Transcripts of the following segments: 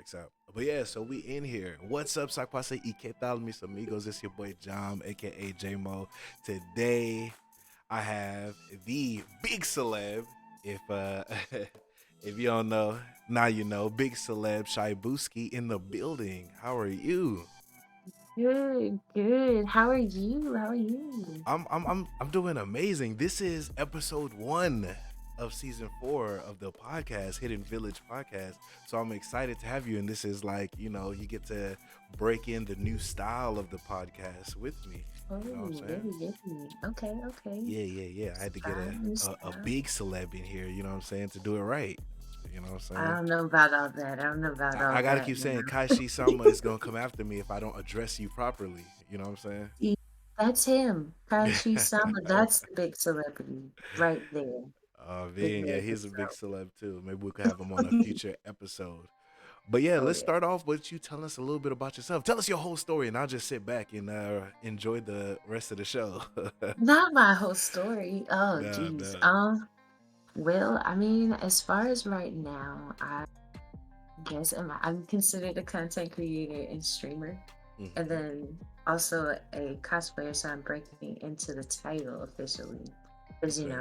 works out. But yeah, so we in here. What's up, Sakpase y que tal, mis amigos? It's your boy Jam, aka J-Mo. Today, I have the big celeb. If if you don't know, now you know. Big celeb Shaibuski in the building. How are you? Good, good. How are you? How are you? I'm doing amazing. This is episode 1 of season 4 of the podcast, Hidden Village podcast. So I'm excited to have you. And this is like, you get to break in the new style of the podcast with me. Oh, You know what I'm saying? really, really. Okay, okay. Yeah, yeah, yeah. I had to get Style, new a style. big celeb in here, you know what I'm saying, to do it right. You know what I'm I saying? don't know about all that. I don't know about I all gotta that keep now. saying Kaishi Sama is gonna come after me if I don't address you properly. You know what I'm See, that's him. Kaishi saying? Sama. That's the big celebrity right there. Oh Big man, yeah, man he's a big himself. celeb too. Maybe we could have him on a future episode. But yeah, Oh, let's yeah. start off with you telling us a little bit about yourself. Tell us your whole story, and I'll just sit back and enjoy the rest of the show. Not my whole story. Oh, No, geez. no. Well, I mean, as far as right now, I guess I'm considered a content creator and streamer. And Hmm. then also a cosplayer, so I'm breaking into the title officially. Because Okay.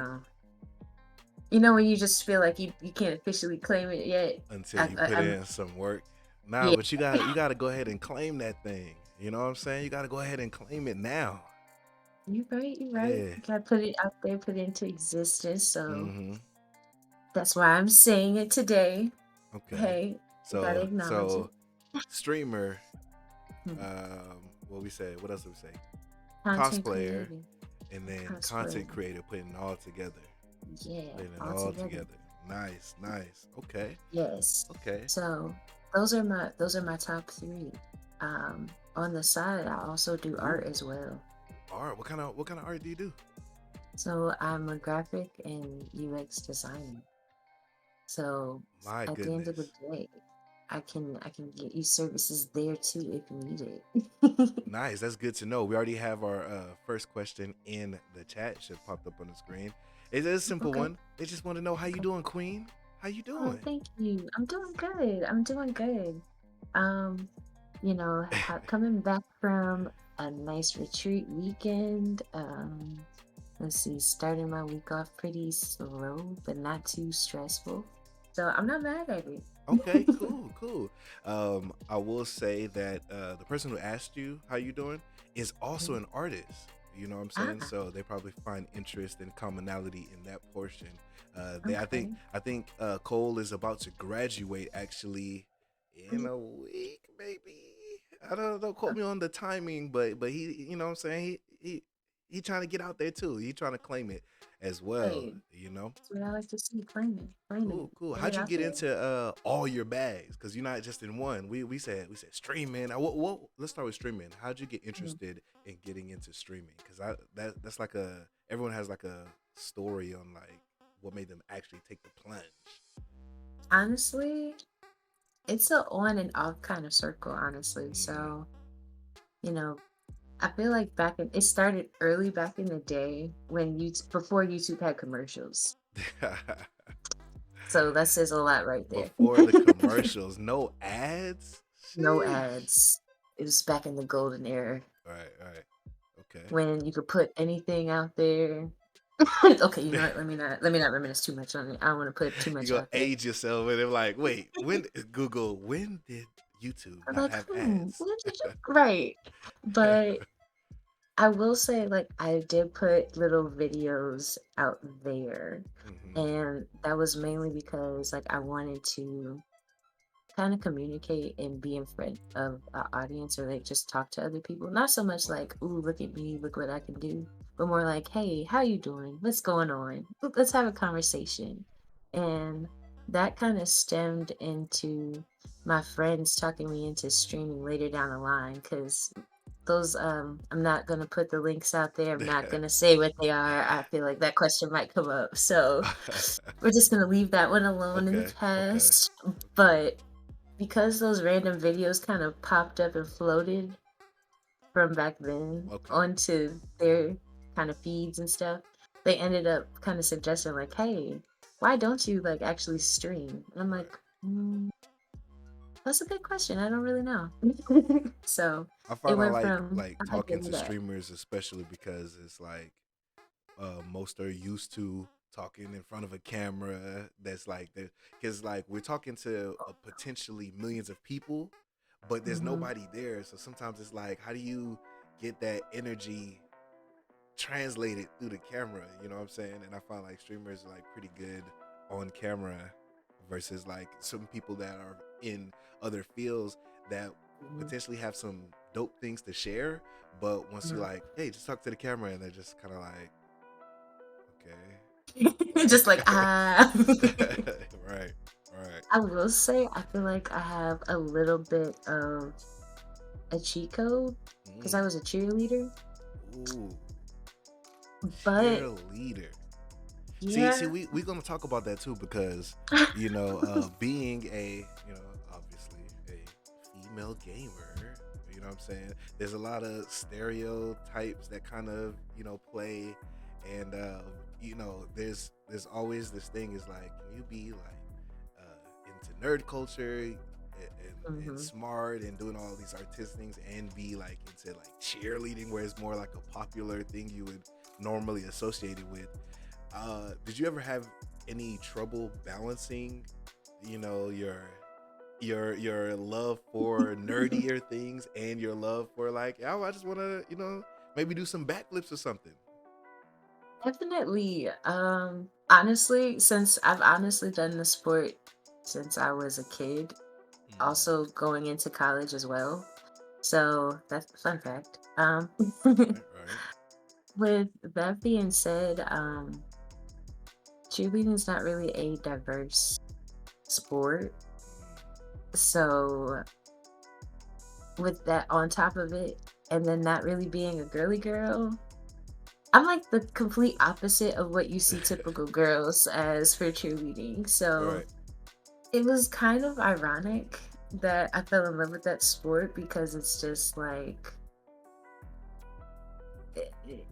when you just feel like you can't officially claim it yet. Until you put I'm in some work. Nah, Yeah. but you gotta go ahead and claim that thing. You know what I'm saying? You gotta go ahead and claim it now. You're right, you're right. Yeah. You gotta put it out there, put it into existence. So Hmm. that's why I'm saying it today. Okay. Hey, you gotta So acknowledge it. so streamer. Hmm. What we say? What else did we say? Content Cosplayer, creator, and then content cosplayer. creator, putting it all together. Yeah, Putting it all all together. together. Nice, nice. Okay, Yes. okay. So those are my top three. On the side, I also do Ooh, art as well. art. What kind of art do you do? So I'm a graphic and UX designer. So My at the end of the goodness. day, I can get you services there too if you need it. Nice. That's good to know. We already have our first question in the chat. Should popped up on the screen. It's a simple Okay, one. They just want to know how you okay. doing, Queen. How you Oh, doing? thank you. I'm doing good. I'm doing good. Um, coming back from a nice retreat weekend. Let's see, starting my week off pretty slow, but not too stressful. So I'm not mad at it. Okay, cool, cool. I will say that the person who asked you how you doing is also Mhm. an artist. You know what I'm saying? Ah, So they probably find interest and commonality in that portion. They, I think, okay. I think Cole is about to graduate actually in Mhm. a week, maybe. I don't quote me on the timing, but he, you know what I'm saying? He trying to get out there too. He trying to claim it as well. Hey, You know. that's what I like to see. Claiming Cool, it, cool. putting it How'd you out get there. into all your bags? Because you're not just in one. We said streaming. What? Let's start with streaming. How'd you get Mhm. interested in getting into streaming? Because that's like a everyone has like a story on like what made them actually take the plunge. Honestly, it's a on and off kind of circle, honestly. Hmm. So, you know, I feel like it started early back in the day when before YouTube had commercials. So that says a lot right there. Before the commercials, no ads. No Sheesh. ads. It was back in the golden era Right, right. Okay. when you could put anything out there. Okay, you know what? Let me not reminisce too much on it. I don't want to put too You much gonna out there. age yourself and they're like, wait, when Google, when did YouTube I'm not like, have ads? what did you right? But I will say, like, I did put little videos out there, Hmm. and that was mainly because, like, I wanted to kind of communicate and be in front of an audience or like just talk to other people. Not so much Okay. like, "Ooh, look at me, look what I can do," but more like, "Hey, how you doing? What's going on? Let's have a conversation." And that kind of stemmed into my friends talking me into streaming later down the line because those I'm not gonna put the links out there. I'm not gonna say what they are. I feel like that question might come up. So we're just gonna leave that one alone in the Okay, okay, past. But because those random videos kind of popped up and floated from back then okay. onto their kind of feeds and stuff, they ended up kind of suggesting like, "Hey, why don't you like actually stream?" And I'm Right. like, That's a good question. I don't really know. So I it find I went from like I talking did to that. streamers, especially because it's like most are used to talking in front of a camera. That's like the because like we're talking to potentially millions of people, but there's Hmm. nobody there. So sometimes it's like, how do you get that energy translated through the camera? You know what I'm saying? And I find like streamers are like pretty good on camera versus like some people that are in other fields that Hmm. potentially have some dope things to share. But once you Hmm. like, hey, just talk to the camera, and they're just kind of like, Just like okay, ah. right, right. I will say I feel like I have a little bit of a cheat code because I Mm. was a cheerleader. Ooh, But cheerleader. See, yeah. we gonna talk about that too because being a obviously a female gamer, you know what I'm saying. There's a lot of stereotypes that kind of play, and there's always this thing is like, can you be like into nerd culture and Hmm. smart and doing all these artistic things and be like into like cheerleading where it's more like a popular thing you would normally associate it with. Did you ever have any trouble balancing, your love for nerdier things and your love for like, oh, I just want to, maybe do some backflips or something? Definitely. Honestly, since I've honestly done the sport since I was a kid, Mm, also going into college as well. So that's a fun fact. right, right. With that being said, cheerleading is not really a diverse sport. So with that on top of it, and then not really being a girly girl, I'm like the complete opposite of what you see Mm. typical girls as for cheerleading. So Right. it was kind of ironic that I fell in love with that sport because it's just like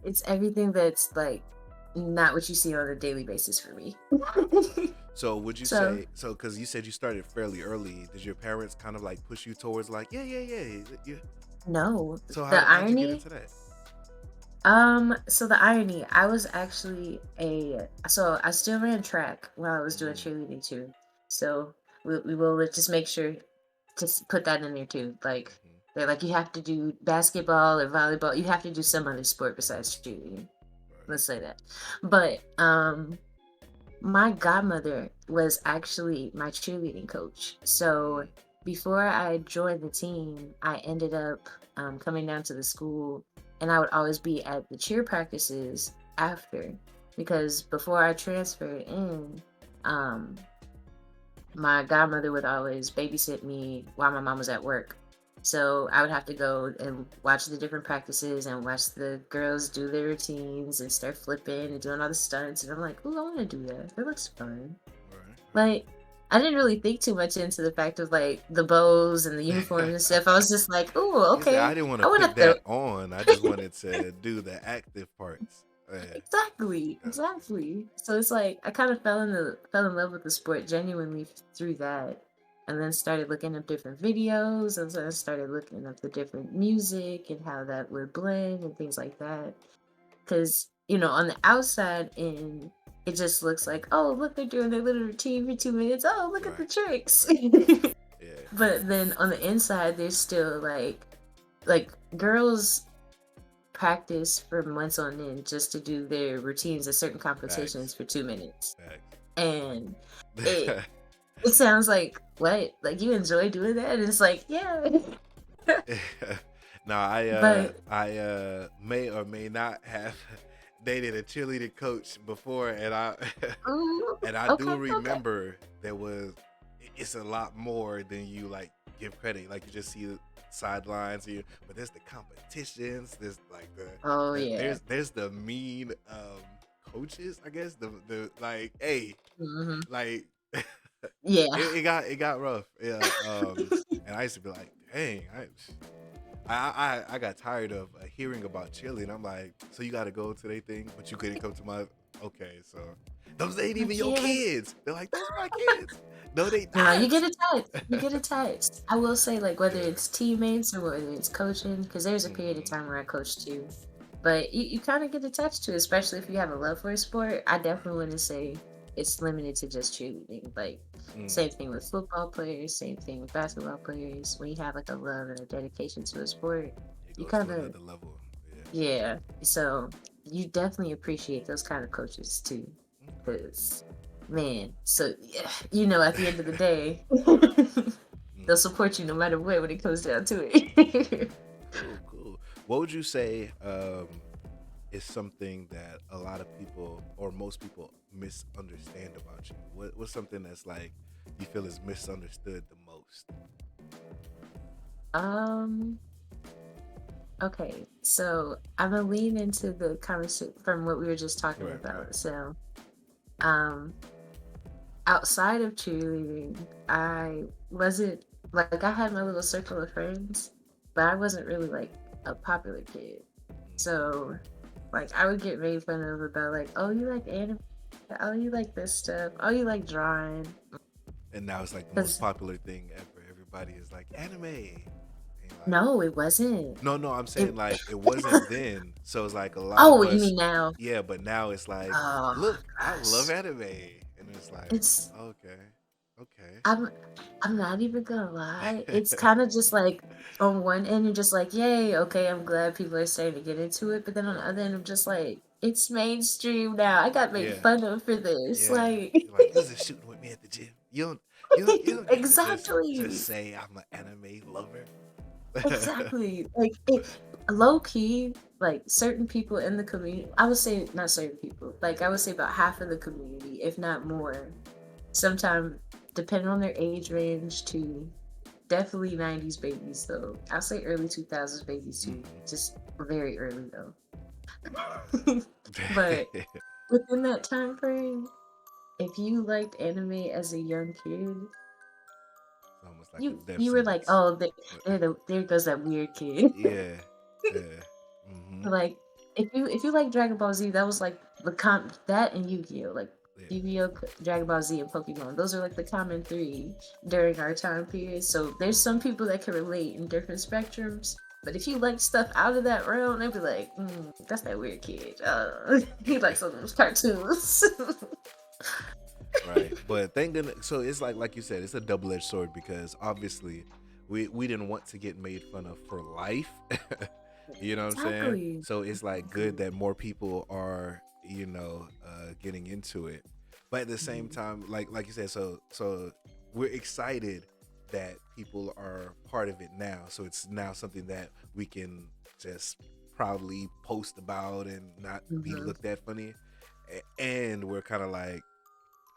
it's everything that's like not what you see on a daily basis for me. So would you So say so? Because you said you started fairly early. Did your parents kind of like push you towards like, yeah, yeah, yeah, yeah? no, So the how'd you get irony. into that? So the irony, I was actually so I still ran track while I was doing Mm, cheerleading too. So we will just make sure to put that in there too. Like hmm. they're like you have to do basketball or volleyball. You have to do some other sport besides cheerleading. Right. Let's say that. But my godmother was actually my cheerleading coach. So Mm, before I joined the team, I ended up coming down to the school and I would always be at the cheer practices after because before I transferred in, um, my godmother would always babysit me while my mom was at work. So I would have to go and watch the different practices and watch the girls do their routines and start flipping and doing all the stunts. And I'm like, "Ooh, I want to do that. That looks fun." right. Like, I didn't really think too much into the fact of like the bows and the uniforms and Right. stuff. I was just like, "Ooh, He said, I okay. didn't want to I want put to throw." that on. I just wanted to do the active parts. Yeah, Exactly, gotcha. exactly. So it's like I kind of fell in love with the sport genuinely through that, and then started looking up different videos, and so I started looking up the different music and how that would blend and things like that. Because on the outside in it just looks like, oh, look, they're doing their little routine for 2 minutes. Oh, look at the Right. tricks. Yeah. But then on the inside, there's still like girls practice for months on end just to do their routines at certain competitions Facts. for 2 minutes. Facts. And it it sounds like what? Like you enjoy doing that? And it's like, yeah. Now I But may or may not have dated a cheerleading coach before, and I ooh, and I do okay, okay. remember there was it's a lot more than you like give credit. Like you just see the sidelines here, but there's the competitions. There's like Oh yeah. there's the mean coaches. I guess the like, hey, Hmm. like Yeah. it got rough. Yeah. And I used to be like, dang, I got tired of hearing about chili, and I'm like, so you got to go to their thing, but you couldn't come to my. Okay, so Those ain't I even your can't. kids. They're like, those are my kids. No, they No, you not. get attached. You get attached. I will say, like, whether Yeah. it's teammates or whether it's coaching, because there's a period of Mm-hmm. time where I coached too. But you kind of get attached to it, especially if you have a love for a sport. I Right. definitely wouldn't say it's limited to just cheerleading. Like, Mm. same thing with football players, same thing with basketball players. When you have like a love and a dedication to a sport, It you goes to kind of, another level. Yeah. yeah. So you definitely appreciate those kind of coaches too. Okay. Because, man, so yeah, at the end of the day, they'll Mm. support you no matter what when it comes down to it. Cool, cool. What would you say is something that a lot of people or most people misunderstand about you? What's something that's like you feel is misunderstood the most? um, okay, so I'm gonna lean into the conversation from what we were just talking Right, right. about. So, um, outside of cheerleading, I wasn't like I had my little circle of friends, but I wasn't really like a popular kid. Mm. So, like, I would get made fun of about like, oh, you like anime, oh, you like this stuff, oh, you like drawing, And now it's like the most because popular thing ever. Everybody is like anime. And like, no, it wasn't. no, I'm It. saying like it wasn't then. So it's like a lot Oh, of you us, mean now? yeah, but now it's like, Oh look, I love gosh, anime. And it's like, it's okay, okay. I'm I'm not even gonna lie. It's kind of just like on one end, you're just like, yay, okay, I'm glad people are starting to get into it. But then on the Right. other end, I'm just like, it's mainstream now. I got made Yeah. fun of for this. Yeah. Like, You're like, you was just shooting with me at the gym. You don't get to just exactly, say I'm an anime lover. exactly. Like, low key, like certain people in the community, I would say not certain people, like I would say about half of the community, if not more, sometimes depending on their age range to definitely 90s babies though. I'll say early 2000s babies too. Hmm. Just very early though. But within that time frame, if you liked anime as a young kid, It's almost like a death you were like, sentence. oh, But there goes that weird kid. yeah. Yeah. Hmm. Like if you like Dragon Ball Z, that was like that and Yu-Gi-Oh. Like Yeah. Yu-Gi-Oh, Dragon Ball Z, and Pokemon. Those are like the common three during our time period. So there's some people that can relate in different spectrums. But if you like stuff out of that realm, they'd be like, that's that weird kid. He likes some of those cartoons. Right. But thank goodness. So it's like you said, it's a double-edged sword because obviously we didn't want to get made fun of for life. You know what I'm saying? Exactly. So it's like good Exactly. that more people are, getting into it. But at the same Mhm. time, like you said, so we're excited that people are part of it now. So it's now something that we can just proudly post about and not be Mhm. looked at funny. And we're kind of like,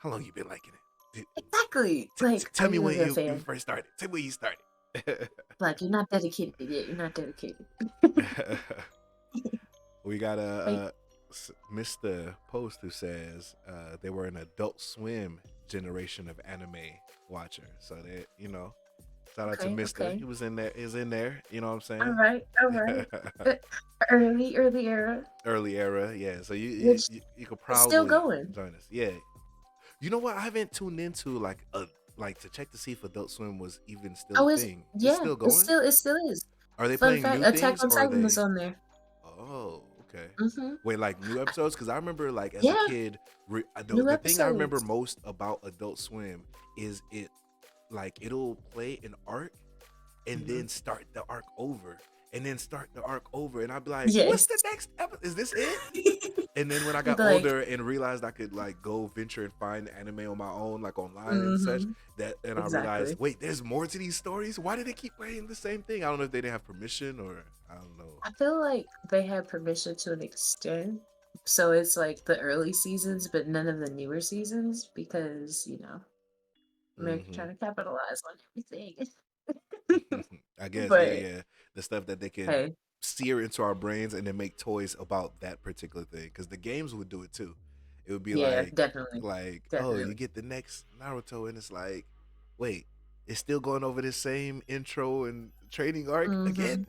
how long you been liking it? Exactly. Like, are Tell me you a when real you fan? first started. Tell me when you started. Like, you're not dedicated yet. You're not dedicated. We got Like, a Mr. Post who says they were an Adult Swim generation of anime watcher. So they, shout out to okay, Mister. okay. He was in there. Is in there. You know what I'm All saying? right, all right. Uh, early era, Early era, yeah. So you, which you could is still probably going. join us. Yeah. You know what? I haven't tuned into like to check to see if Adult Swim was even still Oh, a it's thing. It's yeah, still going. it still is. Are they Fun playing fact: new Attack things on or are Titan is they? on there. Oh, okay. Mm-hmm. Wait, like new episodes? Because I remember, like as a Yeah, kid, new the thing I remember episodes. most about Adult Swim is it'll play an arc and Hmm. then start the arc over and then start the arc over, and I'd be like, Yes. "What's the next episode? Is this it?" And then when I You'd got be like, older and realized I could like go venture and find anime on my own, like online and such, mm-hmm, and I realized, exactly. wait, there's more to these stories. Why did they keep playing the same thing? I don't know if they didn't have permission or I don't know. I feel like they had permission to an extent, so it's like the early seasons, but none of the newer seasons because America Hmm. trying to capitalize on everything. I guess, yeah, But yeah. The stuff that they can hey, sear into our brains and then make toys about that particular thing. Because the games would do it too. It would be yeah, definitely, like, oh, you definitely. get the next Naruto, and it's like, wait, it's still going over the same intro and training arc again.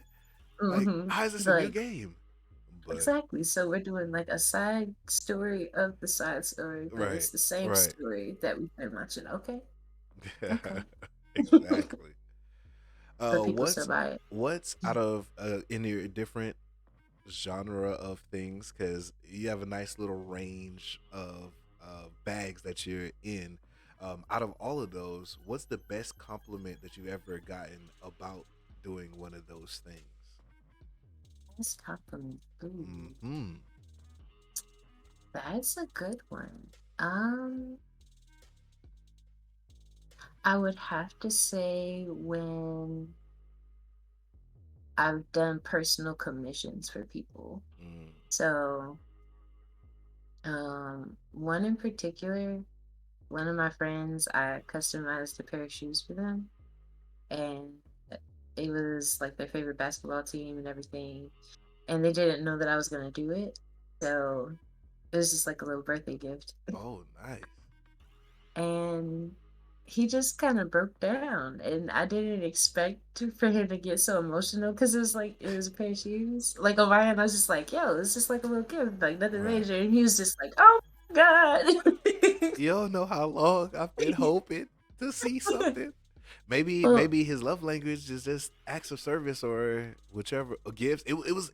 Mhm. Like, Mhm. how is this a new Like, game? But exactly. So we're doing like a side story of the side story, but right, it's the same right. story that we've been watching. Okay, okay. Exactly. But people still What's buy it. out of in your different genre of things, because you have a nice little range of bags that you're in. Out of all of those, what's the best compliment that you've ever gotten about doing one of those things? That's compliment. Ooh, Hmm. that's a good one. Um, I would have to say when I've done personal commissions for people. Mm, So, one in particular, one of my friends, I customized a pair of shoes for them, and it was like their favorite basketball team and everything. And they didn't know that I was gonna do it, so it was just like a little birthday gift. oh, nice. And he just kind of broke down, and I didn't expect for him to get so emotional because it was like it was a pair of shoes. Like on my end, I was just like, "Yo, it's just like a little gift, like nothing Right. major." And he was just like, "Oh my god!" You don't know how long I've been hoping to see something. Well, Maybe his love language is just acts of service or whichever or gifts. It was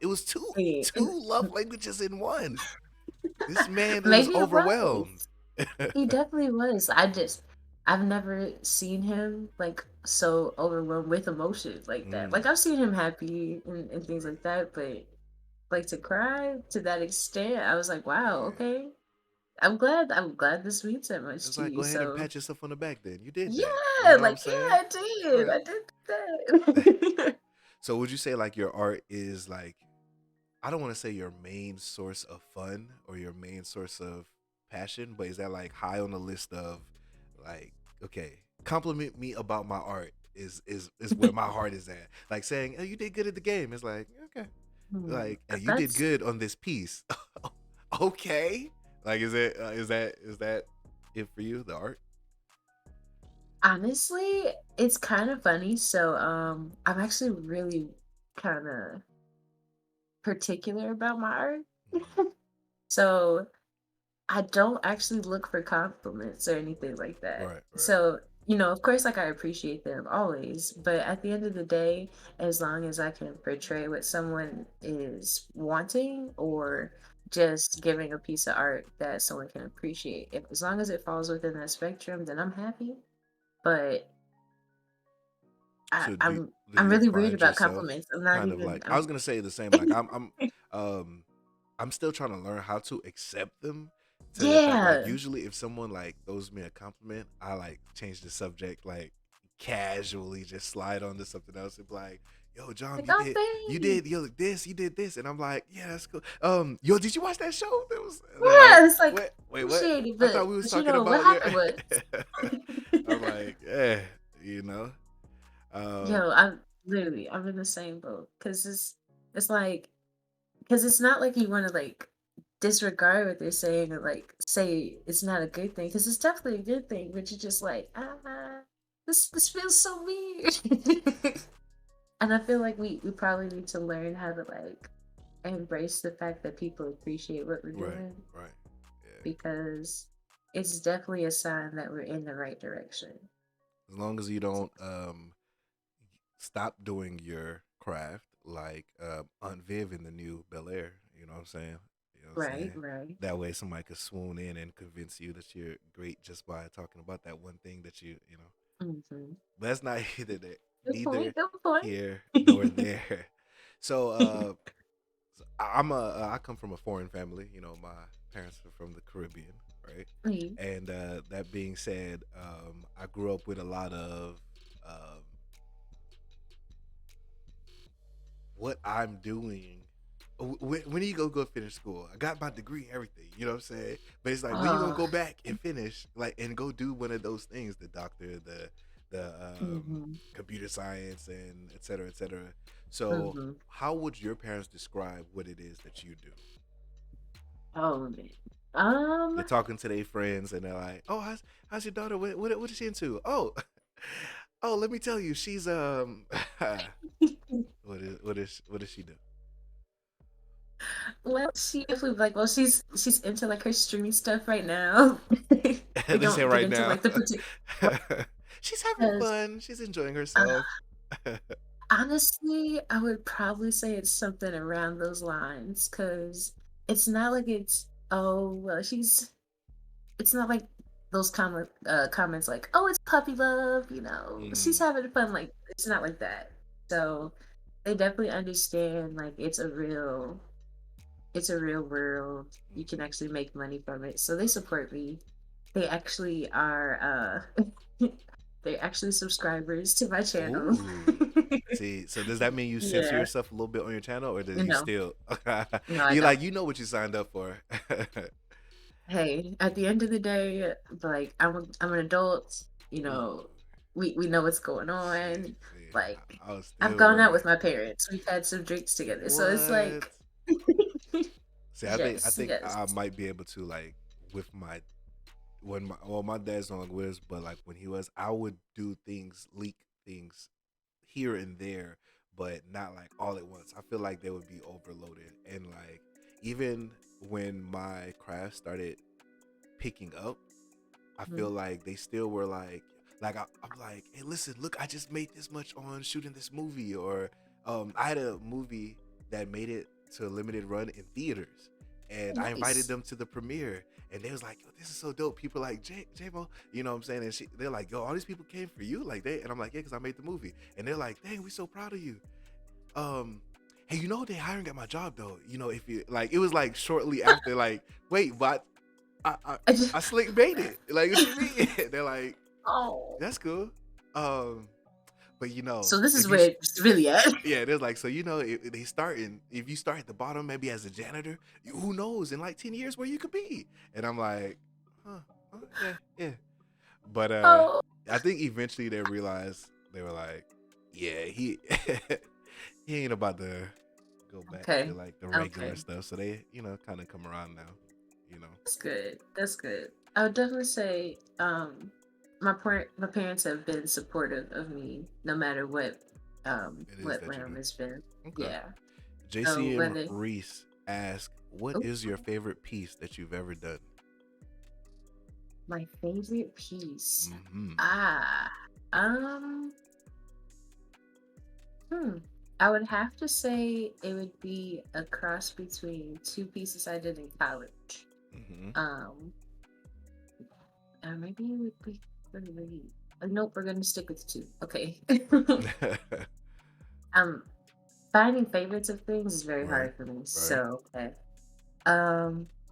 yeah, two love languages in one. This man was maybe it overwhelmed. was. He definitely was. I've never seen him like so overwhelmed with emotion like that. Mm, Like I've seen him happy and things right. like that, but like to cry to that extent, I was like, wow, Yeah. okay. I'm glad this means that much It's to like you. go ahead and So pat yourself on the back then. You did that. You yeah, know what I'm like saying? yeah, I did. Right. I did that. So would you say like your art is like, I don't want to say your main source of fun or your main source of passion, but is that like high on the list of like, okay, compliment me about my art is where my heart is at. Like saying, "Oh, you did good at the game." It's like, okay. Hmm, Like, and you did that's good on this piece. Okay. Like is that it for you, the art? honestly, it's kind of funny. So I'm actually really kind of particular about my art. Mm, So I don't actually look for compliments or anything like that. right, right, So, of course, like I appreciate them always, but at the end of the day, as long as I can portray what someone is wanting right. or just giving a piece of art that someone can appreciate, if as long as it falls within that spectrum, then I'm happy. But I, So I'm do I'm you really weird find about yourself compliments. I'm not kind of even. like, I was gonna say the same, like um I'm still trying to learn how to accept them, to the fact like Yeah. usually if someone like throws me a compliment, I like change the subject, like casually just slide on to something else and be like, yo, John, Like, oh, you thanks. did yo this, you did this, and I'm like, yeah, that's cool. Yo, did you watch that show? That was, and they're like, Yeah, it's like what? Wait, what? appreciate it, I thought we was but talking what about your. happened was. I'm like, you know. Um, Yo, I'm in the same boat because it's like because it's not like you want to like disregard what they're saying or like say it's not a good thing because it's definitely a good thing, but you're just like this feels so weird, and I feel like we probably need to learn how to like embrace the fact that people appreciate what we're right, doing right, yeah. because it's definitely a sign that we're in the right direction. As long as you don't stop doing your craft, like Aunt Viv in the new Bel Air. You know what I'm saying? You know what I'm Right, saying? right. That way, somebody could swoon in and convince you that you're great just by talking about that one thing that you know. Hmm. But that's not Good neither point. Good point. here nor there. So I come from a foreign family. You know, my parents are from the Caribbean, right? Mhm. And that being said, I grew up with a lot of um, what I'm doing. When are you gonna go finish school? I got my degree, everything. You know what I'm saying? But it's like, when you gonna Oh, go back and finish, like, and go do one of those things? The doctor, the mhm, computer science, and et cetera, et cetera. So, mhm. how would your parents describe what it is that you do? Oh, man. They're talking to their friends, and they're like, "Oh, how's your daughter? What is she into? Oh, oh, let me tell you, she's what does she do?" Well, she definitely like, well, she's into like her streaming stuff right now. We They say don't get right into now. like the particular She's having because fun. She's enjoying uh, herself. honestly, I would probably say it's something around those lines because it's not like it's oh well it's not like those comments like oh it's puppy love she's Mm, having fun like it's not like that. So they definitely understand like it's a real world. You can mhm. actually make money from it. So they support me. They actually are they're actually subscribers to my channel. Ooh. See, so does that mean you censor Yeah. yourself a little bit on your channel, or do you No. still? No, I You don't. like you know what you signed up for. Hey, at the end of the day, like I'm an adult, Ooh, we know what's going see, on. see, Like I was I've still gone out wondering. with my parents. We've had some drinks together. So it's What? like See, I yes, think yes. I might be able to like with my when my dad's no longer with us, but like when he was, I would do things, leak things here and there, but not like all at once. I feel like they would be overloaded, and like even when my craft started picking up, I feel Mhm. like they still were like I'm like, hey, listen, look, I just made this much on shooting this movie, or I had a movie that made it to a limited run in theaters, and I invited Nice. them to the premiere, and they was like, yo, this is so dope. People like J-Mo, you know what I'm saying? And they're like, yo, all these people came for you, like and I'm like, yeah, because I made the movie, and they're like, dang, we so proud of you. Um, hey, you know they hiring at my job though. You know, if you like, it was like shortly after, like, wait, but I I, I just I slick made it. Like, what you mean? They're like, oh. that's cool. Um, but you know, So this is if you where it's really at. yeah, there's like, so you know, if they starting, if you start at the bottom, maybe as a janitor, who knows in like 10 years where you could be. And I'm like, huh, yeah, yeah. But Oh, I think eventually they realized, they were like, yeah, he he ain't about to go back to okay. like the Okay. regular stuff. So they, kind of come around now, you know. That's good. That's good. I would definitely say my parents have been supportive of me no matter It is what that you realm do. has been. Okay. Yeah. So JC and whether Reese ask, what oh, is your favorite piece that you've ever done? my favorite piece. Mm-hmm. Ah. Um hmm. I would have to say it would be a cross between two pieces I did in college. Mm-hmm. Um maybe it would be three. Nope, we're gonna stick with two. Okay. um Finding favorites of things is very Right. hard for me. Right. So, okay.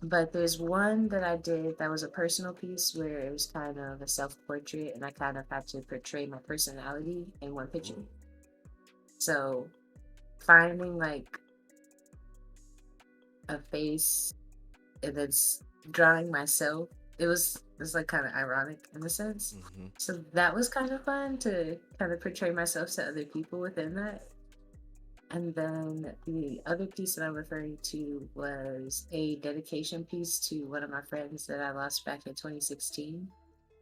But there's one that I did that was a personal piece where it was kind of a self-portrait and I kind of had to portray my personality in one picture. Ooh. So finding like a face and then drawing myself, it was like kind of ironic in a sense. Mm-hmm. So that was kind of fun to kind of portray myself to other people within that. And then the other piece that I'm referring to was a dedication piece to one of my friends that I lost back in 2016.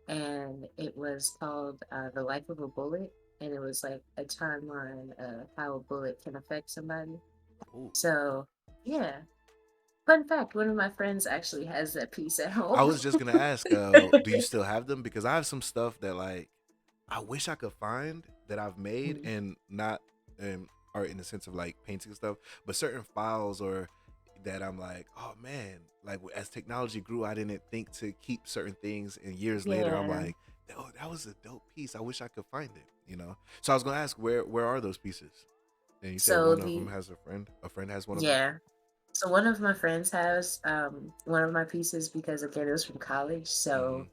And it was called The Life of a Bullet. And it was like a timeline of how a bullet can affect somebody. Ooh. So, yeah. Fun fact one of my friends actually has that piece at I home. was just gonna ask, do you still have them? Because I have some stuff that like I wish I could find that I've made, Mm, and not art in the sense of like painting stuff, but certain files or that I'm like, oh man, like as technology grew, I didn't think to keep certain things, and years later, I'm yeah. like, oh, that was a dope piece. I wish I could find it, you know. So I was gonna ask, where are those pieces? And you said So, one of them the, has a friend. A friend has one of them. yeah. So one of my friends has one of my pieces because again it was from college. Mm-hmm. So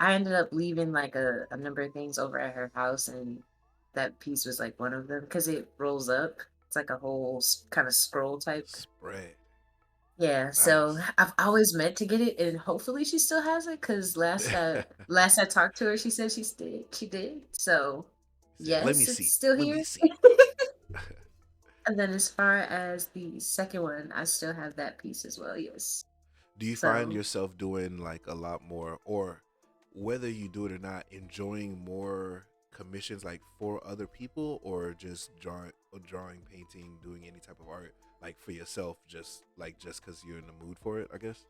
I ended up leaving like a number of things over at her house, and that piece was like one of them because it rolls up. It's like a whole kind of scroll type. Spread. Yeah, so Nice. I've always meant to get it, and hopefully she still has it. Because last I talked to her, she said she did. So Said, let me yes, it's see. still Let me here. see. And then as far as the second one, I still have that piece as well. Yes. Do you find So yourself doing like a lot more, or whether you do it or not, enjoying more commissions like for other people, or just drawing, painting, doing any type of art like for yourself, just because you're in the mood for it, I guess.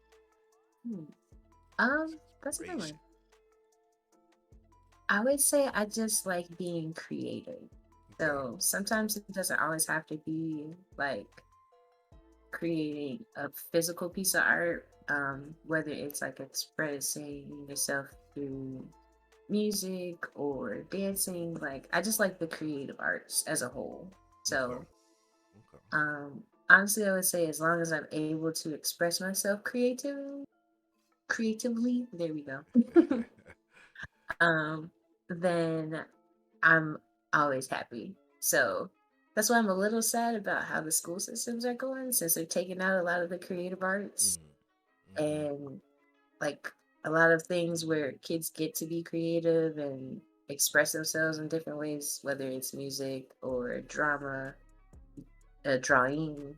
Hmm. That's a good Inspiration. one. I would say I just like being creative. Okay. So sometimes it doesn't always have to be like creating a physical piece of art, whether it's like expressing yourself through music or dancing. Like I just like the creative arts as a whole. Okay. So honestly I would say as long as I'm able to express myself creatively, there we go. Okay. um, then I'm always happy. So that's why I'm a little sad about how the school systems are going since they're taking out a lot of the creative arts Mm, mm-hmm. and like a lot of things where kids get to be creative and express themselves in different ways, whether it's music or drama, drawing,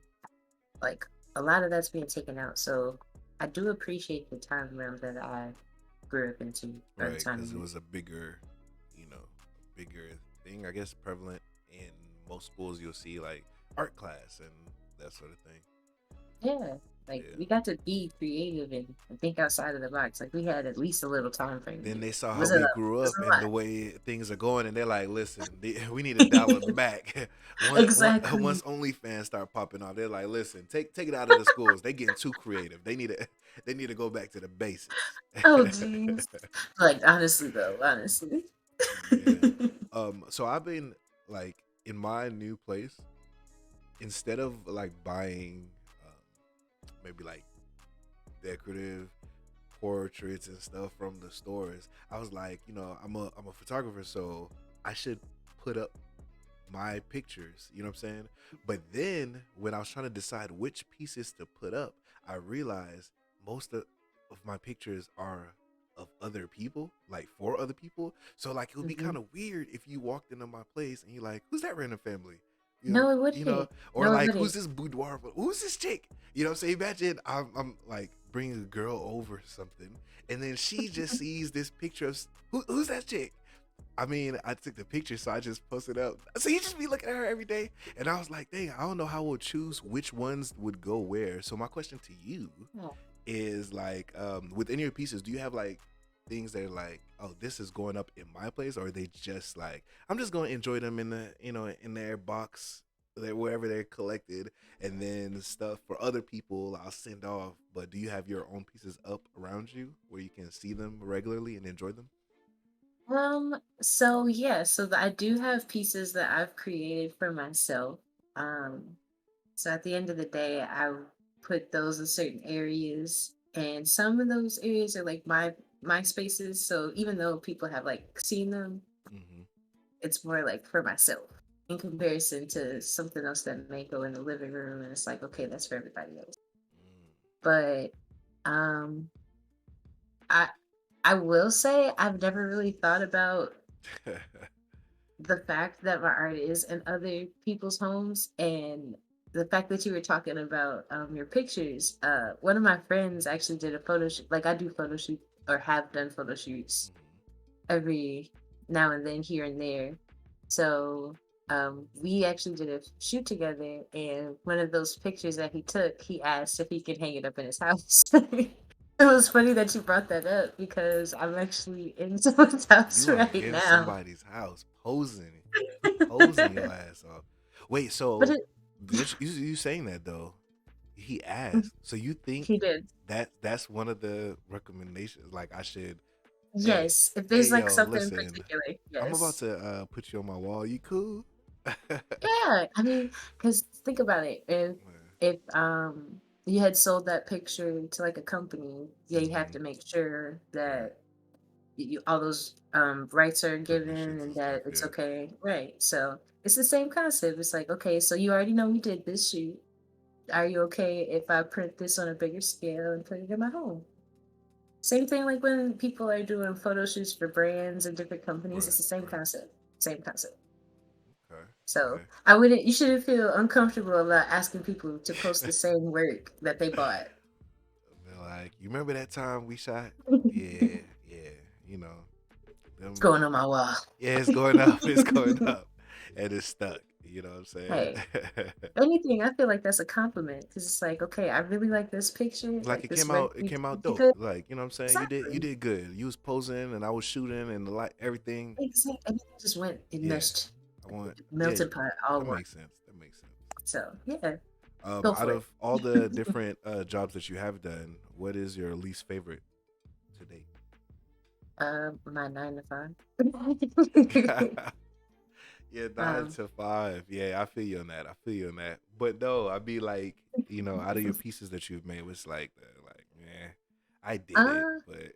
like a lot of that's being taken out. So I do appreciate the time realm that I grew up into or the Right, because it time. was a bigger, bigger thing, I guess, prevalent in most schools. You'll see like art class and that sort of thing. Yeah, like Yeah. we got to be creative and think outside of the box. Like we had at least a little time frame to Then do they it. saw how Was it we a grew was up it a and lot? the way things are going, and they're like, "Listen, we need to dial it back." Once Exactly. OnlyFans start popping off, they're like, "Listen, take it out of the schools. They getting too creative. They need to they need to go back to the basics." Oh geez. Like honestly though, honestly. Yeah. So I've been like in my new place, instead of like buying maybe like decorative portraits and stuff from the stores, I was like, I'm a photographer, so I should put up my pictures, you know what I'm saying? But then when I was trying to decide which pieces to put up, I realized most of my pictures are of other people, like for other people. So like it would be kind Mhm. of weird if you walked into my place and you're like, who's that random family? No, it You know, wouldn't. or No, it like who's wouldn't. this boudoir? Who's this chick? You know what I'm saying? Imagine I'm like bringing a girl over or something, and then she just sees this picture of who's that chick? I mean, I took the picture, so I just posted up. So you just be looking at her every day, and I was like, dang, I don't know how we'll choose which ones would go where. So my question to you Oh. is like, within your pieces, do you have like things that are like, oh, this is going up in my place, or are they just like, I'm just going to enjoy them in the, in their box, wherever they're collected, and then stuff for other people I'll send off. But do you have your own pieces up around you where you can see them regularly and enjoy them? So yeah, I do have pieces that I've created for myself. Um, so at the end of the day, I put those in certain areas, and some of those areas are like my spaces. So even though people have like seen them, Mm-hmm. it's more like for myself in comparison to something else that may go in the living room, and it's like okay, that's for everybody else. But um, I I will say I've never really thought about Mm. the fact that my art is in other people's homes and the fact that you were talking about your pictures. One of my friends actually did a photo shoot. Like I do photo shoot or have done photo shoots every now and then here and there. So we actually did a shoot together, and one of those pictures that he took, he asked if he could hang it up in his house. It was funny that you brought that up because I'm actually in someone's house You are right in now. somebody's house posing your ass off. Wait, But so it, you saying that though? He asked. So you think he did. that's one of the recommendations? Like I should, hey, Yes, if hey, there's like yo, something in listen, particular, I'm about yes. to put you on my wall. You cool? Yeah, I mean, because think about it. If you had sold that picture to like a company, yeah, you have Mm-hmm. to make sure Right. that all those rights are given Permissions and and stuff. that it's Yeah. okay, right? So it's the same concept. It's like, okay, so you already know we did this shoot. Are you okay if I print this on a bigger scale and put it in my home? Same thing like when people are doing photo shoots for brands and different companies, it's Right. the same Right. concept. Same concept. Okay. So Okay. you shouldn't feel uncomfortable about asking people to post the same work that they bought. They're like, you remember that time we shot? Yeah, yeah. You know, It's them going on my wall. yeah, it's going up, it's going up, and it's stuck. You know what I'm saying? Hey, anything, I feel like that's a compliment because it's like, okay, I really like this picture. Like Like it this came read out, it me came out you dope. good. Like, you know what I'm saying? You Exactly. did good. You was posing and I was shooting and the light everything. Exactly. Everything just went, it Yeah. meshed, I want yeah, melted pot, all that one. makes sense. That makes sense. So yeah, go Out for of all the it. different jobs that you have done, what is your least favorite to date? My 9 to 5. Yeah, nine um, to five. Yeah, I feel you on that. I feel you on that. But no, I'd be like, out of your pieces that you've made, it's like, man, I did it, uh, but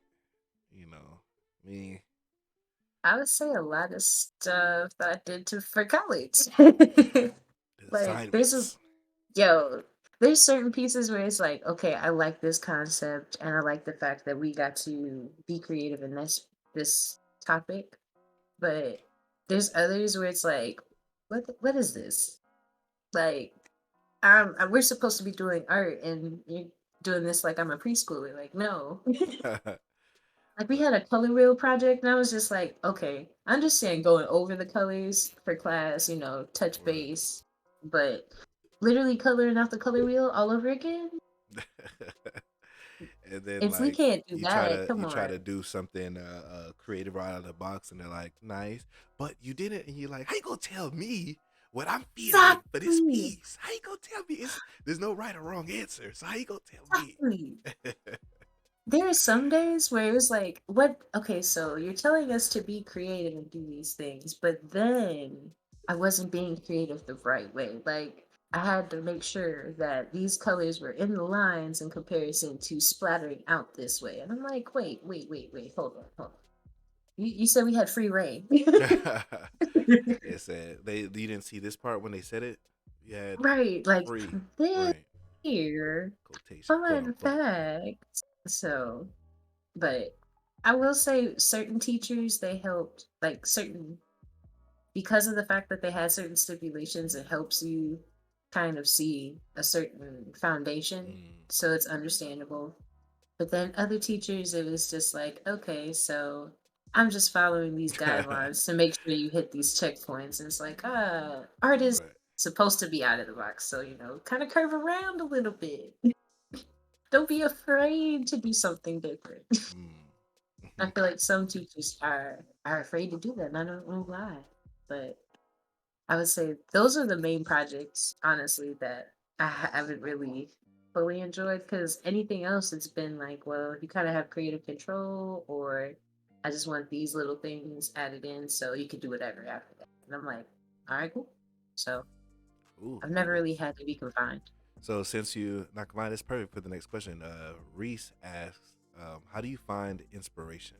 you know, me, I would say a lot of stuff that I did for college. the Like there's a assignments. yo, there's certain pieces where it's like, okay, I like this concept and I like the fact that we got to be creative in this topic. But there's others where it's like, what is this? Like, we're supposed to be doing art and you're doing this like I'm a preschooler. Like, no. Like we But had a color wheel project, and I was just like, okay, I understand going over the colors for class, touch right. base, but literally coloring out the color wheel all over again. And then If we like can't do that, come you try on. to do something creative right out of the box, and they're like, nice, but you didn't, and you're like, how you gonna tell me what I'm feeling for this Exactly. piece? How you gonna tell me? There's no right or wrong answer, so how you gonna tell me? Exactly. There are some days where it was like, what? Okay, so you're telling us to be creative and do these things, but then I wasn't being creative the right way. Like, I had to make sure that these colors were in the lines in comparison to splattering out this way. And I'm like, wait, hold on, hold on. You said we had free reign. It said you didn't see this part when they said it. You had Right, like free this reign, here, quotation, quote fun unquote. fact. So, but I will say certain teachers, they helped, like certain, because of the fact that they had certain stipulations, it helps you kind of see a certain foundation. Mm. So it's understandable. But then other teachers, it was just like, okay, so I'm just following these guidelines to make sure you hit these checkpoints. And it's like, art is Right. supposed to be out of the box. So, kind of curve around a little bit. Don't be afraid to do something different. Mm. I feel like some teachers are afraid to do that, and I don't know why. But I would say those are the main projects, honestly, that I haven't really fully enjoyed. Because anything else, it's been like, well, you kind of have creative control, or I just want these little things added in, so you can do whatever after that. And I'm like, all right, cool. So Ooh, I've never cool. really had to be confined. So since you knocked mine, it's perfect for the next question. Reese asks, how do you find inspiration?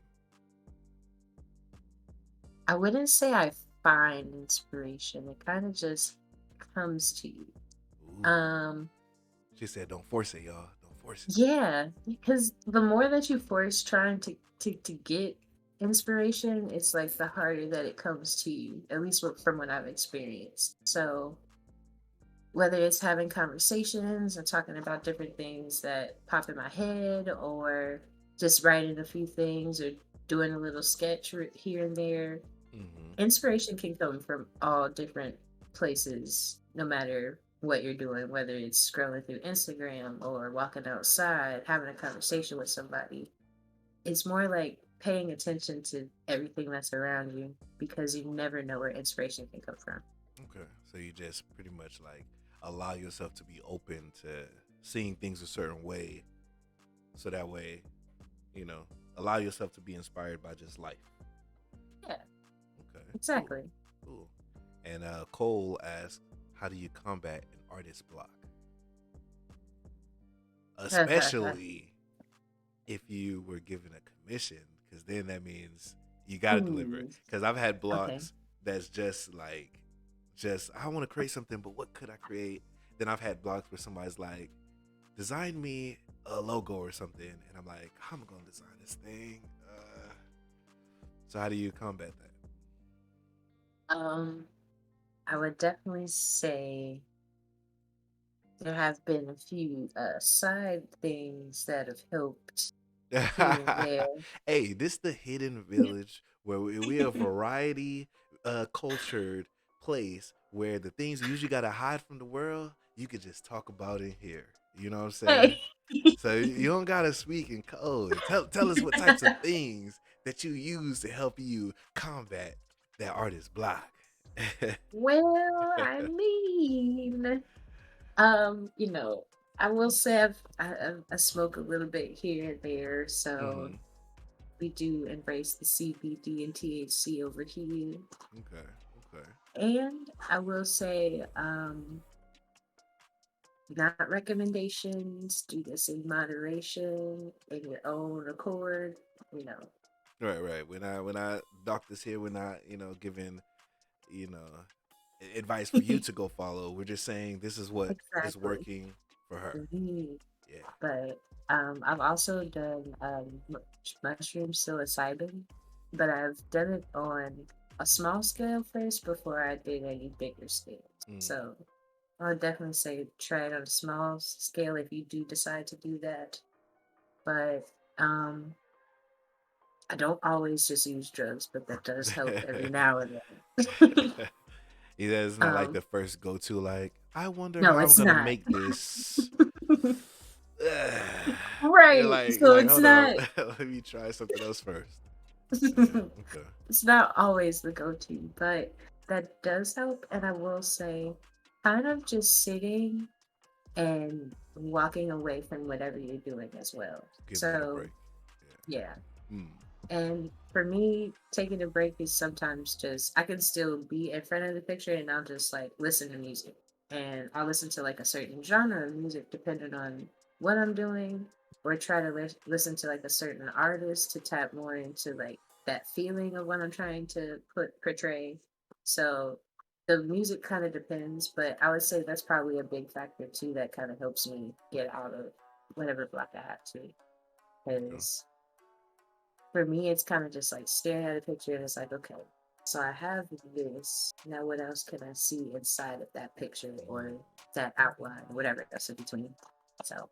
I wouldn't say I find inspiration. It kind of just comes to you. Ooh. Um, She said, "Don't force it, y'all. Don't force it." yeah, because the more that you force trying to get inspiration, it's like the harder that it comes to you, at least from what I've experienced. So whether it's having conversations or talking about different things that pop in my head, or just writing a few things or doing a little sketch here and there, Mm-hmm. inspiration can come from all different places, no matter what you're doing, whether it's scrolling through Instagram or walking outside, having a conversation with somebody. It's more like paying attention to everything that's around you because you never know where inspiration can come from. Okay, so you just pretty much like allow yourself to be open to seeing things a certain way, so that way, you know, allow yourself to be inspired by just life. Yeah, Okay, cool, exactly. cool. And Cole asks, how do you combat an artist block, especially if you were given a commission? Because then that means you got to deliver it. Ooh, Because I've had okay. blocks that's just like, just I want to create something, but what could I create? Then I've had blocks where somebody's like, design me a logo or something, and I'm like, how am I gonna design this thing? So how do you combat that? Um, I would definitely say there have been a few side things that have helped here and there. Hey, this the hidden village where we a variety cultured place where the things you usually gotta hide from the world, you could just talk about in here. You know what I'm saying? Hey. So you don't gotta speak in code. Tell us what types of things that you use to help you combat that artist block. Well, I mean, you know, I will say I smoke a little bit here and there, so Hmm. we do embrace the CBD and THC over here. Okay. Okay. And I will say, not recommendations, do this in moderation, in your own accord, you know. Right. Right. When I doctors here, we're not giving you know advice for you to go follow. We're just saying this is what is Exactly. working for her. Mhm. Yeah. But I've also done mushroom psilocybin, but I've done it on a small scale first before I did any bigger scales. Mm. So I would definitely say try it on a small scale if you do decide to do that. But um, I don't always just use drugs, but that does help every now and then. Yeah, it's not like um, the first go to. Like, I wonder no, how I'm it's gonna not. make this. You're Right. like, So it's hold on, not. let me try something else first. Yeah. Okay. It's not always the go-to, but that does help. And I will say, kind of just sitting and walking away from whatever you're doing as well. Giving it a So, break. yeah. Yeah. Mm. And for me, taking a break is sometimes just, I can still be in front of the picture and I'll just like listen to music. And I'll listen to like a certain genre of music depending on what I'm doing, or try to listen to like a certain artist to tap more into like that feeling of what I'm trying to portray. So the music kind of depends, but I would say that's probably a big factor too that kind of helps me get out of whatever block I have to. Okay. Because for me, it's kind of just like staring at a picture and it's like, okay, so I have this. Now, what else can I see inside of that picture or Mm. that outline, whatever that's in between? So,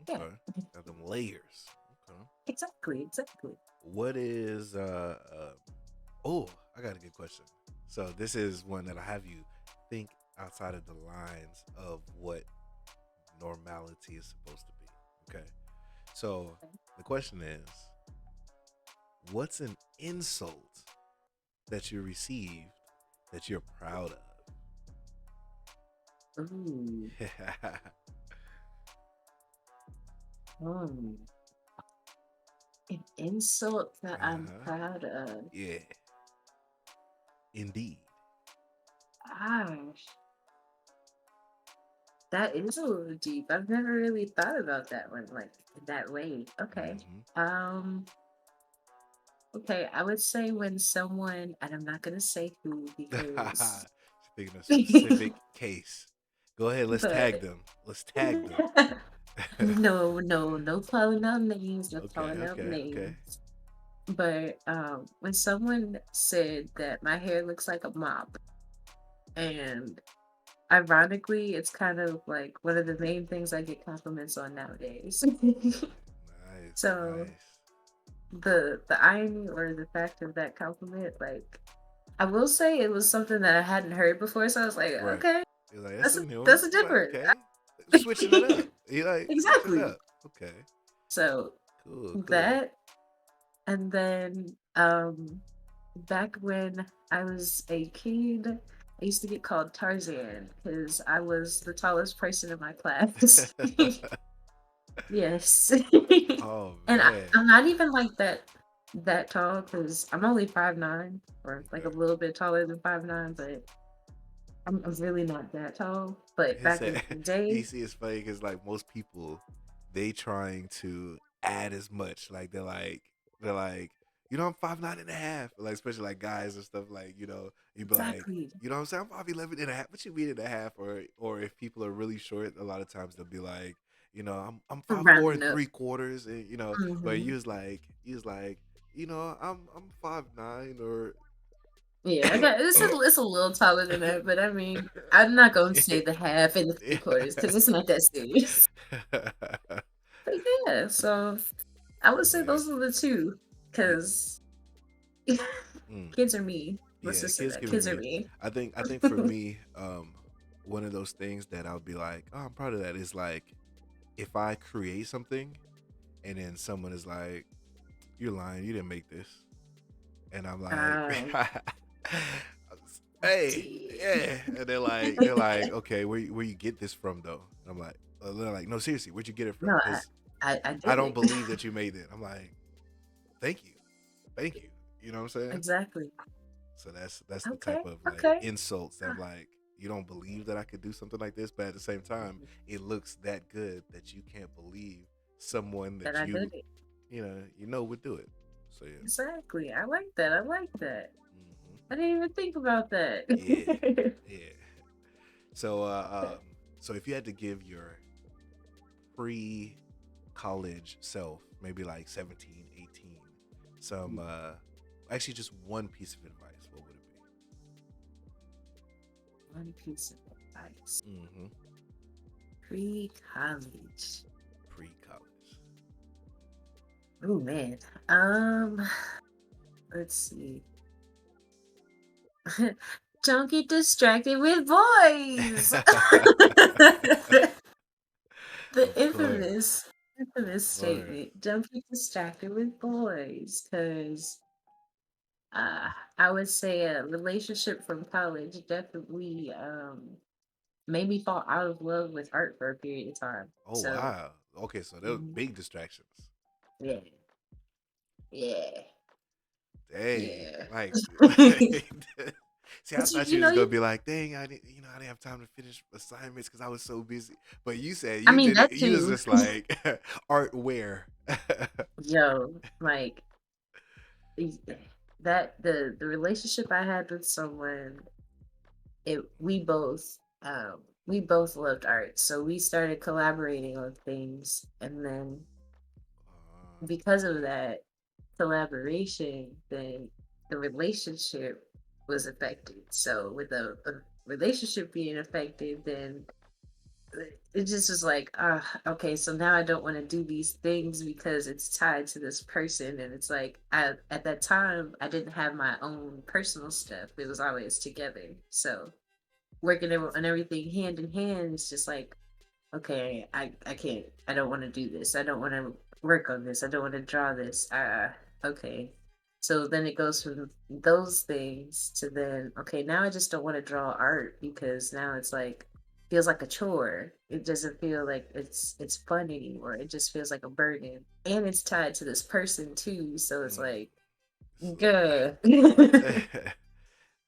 yeah, Okay. Got them layers. Okay. exactly, exactly. What is oh, I got a good question. So this is one that I have you think outside of the lines of what normality is supposed to be. Okay. So the question is, what's an insult that you received that you're proud Ooh, of? um, an insult that I'm Uh-huh. proud of. Yeah, indeed. Gosh, that is a little deep. I've never really thought about that one like that way. Okay. Mm-hmm. Um, Okay, I would say when someone, and I'm not gonna say who because, She's thinking of a specific case. Go ahead, let's tag but them. Let's tag them. no, no, no calling out names, no Okay, calling out okay, okay. names. But when someone said that my hair looks like a mop, and ironically, it's kind of like one of the main things I get compliments on nowadays. Nice, So nice. the irony or the fact of that compliment, like I will say it was something that I hadn't heard before, so I was like, Right. okay, You're like, that's a new one. that's a You're like, different. okay. Switching it up. You like switching it Exactly. up. Okay. So Cool, cool. that, and then back when I was a kid, I used to get called Tarzan because I was the tallest person in my class. Yes. Oh And man. I'm not even like that tall because I'm only 5'9", or like a Okay. little bit taller than 5'9", but I'm really not that tall. But He back said, in the day, you see, it's funny because like most people, they trying to add as much. Like they're like, I'm 5'9.5". Like especially like guys and stuff. Like you be like, exactly, what I'm saying, I'm 5'11.5". What you mean in a half? Or if people are really short, a lot of times they'll be like, I'm 5'4" rounding and up. 3/4, and. But Hmm. you was like, I'm 5'9" or. Yeah, I got it's a little taller than that, but I mean, I'm not gonna say the half and the three quarters because it's not that serious. But yeah, so I would say Man, those are the two, you, because Mm. Kids are me. Let's Yeah, just say kids that. can be Kids are mean. me. I think for me, one of those things that I'll be like, oh, I'm proud of that is like if I create something and then someone is like, you're lying, you didn't make this, and I'm like, Um, hey, see. yeah, and they're like, okay, where you get this from though? And I'm like, they're like, no, seriously, where'd you get it from? No, Because I I did don't it. believe that you made it. I'm like, thank you, thank you. You know what I'm saying? Exactly. So that's the Okay. type of like Okay. insults that I'm like, you don't believe that I could do something like this, but at the same time, it looks that good that you can't believe someone That that I did it. you know would do it. So yeah. Exactly. I like that. I like that. I Hmm. didn't even think about that. Yeah, yeah. So so if you had to give your pre-college self, maybe like 17, 18, some actually just one piece of advice, what would it One piece of advice. be? Mm-hmm. Pre-college. Pre-college. Oh man. Um, let's see. Don't get distracted with boys. The Of course, infamous of course. statement. Don't get distracted with boys, because I would say a relationship from college definitely made me fall out of love with art for a period of time. Oh So wow. Okay, so those mhm, big distractions. yeah, yeah, Dang. yeah. Like, But see, I thought you you know, was gonna be like, dang, I didn't have time to finish assignments because I was so busy. But you said I you mean did it. that You was too. just like art where. Yo, like is- that the relationship I had with someone, it we both loved art, so we started collaborating on things, and then because of that collaboration, then the relationship was affected. So with the relationship being affected, then it just was like, okay, so now I don't want to do these things because it's tied to this person. And it's like, at that time, I didn't have my own personal stuff. It was always together. So working on everything hand in hand is just like, okay, I can't, I don't want to do this. I don't want to work on this. I don't want to draw this. Okay. So then it goes from those things to then, okay, now I just don't want to draw art because now it's like, feels like a chore. It doesn't feel like it's fun anymore. It just feels like a burden. And it's tied to this person too. So it's Mm, like, so, good.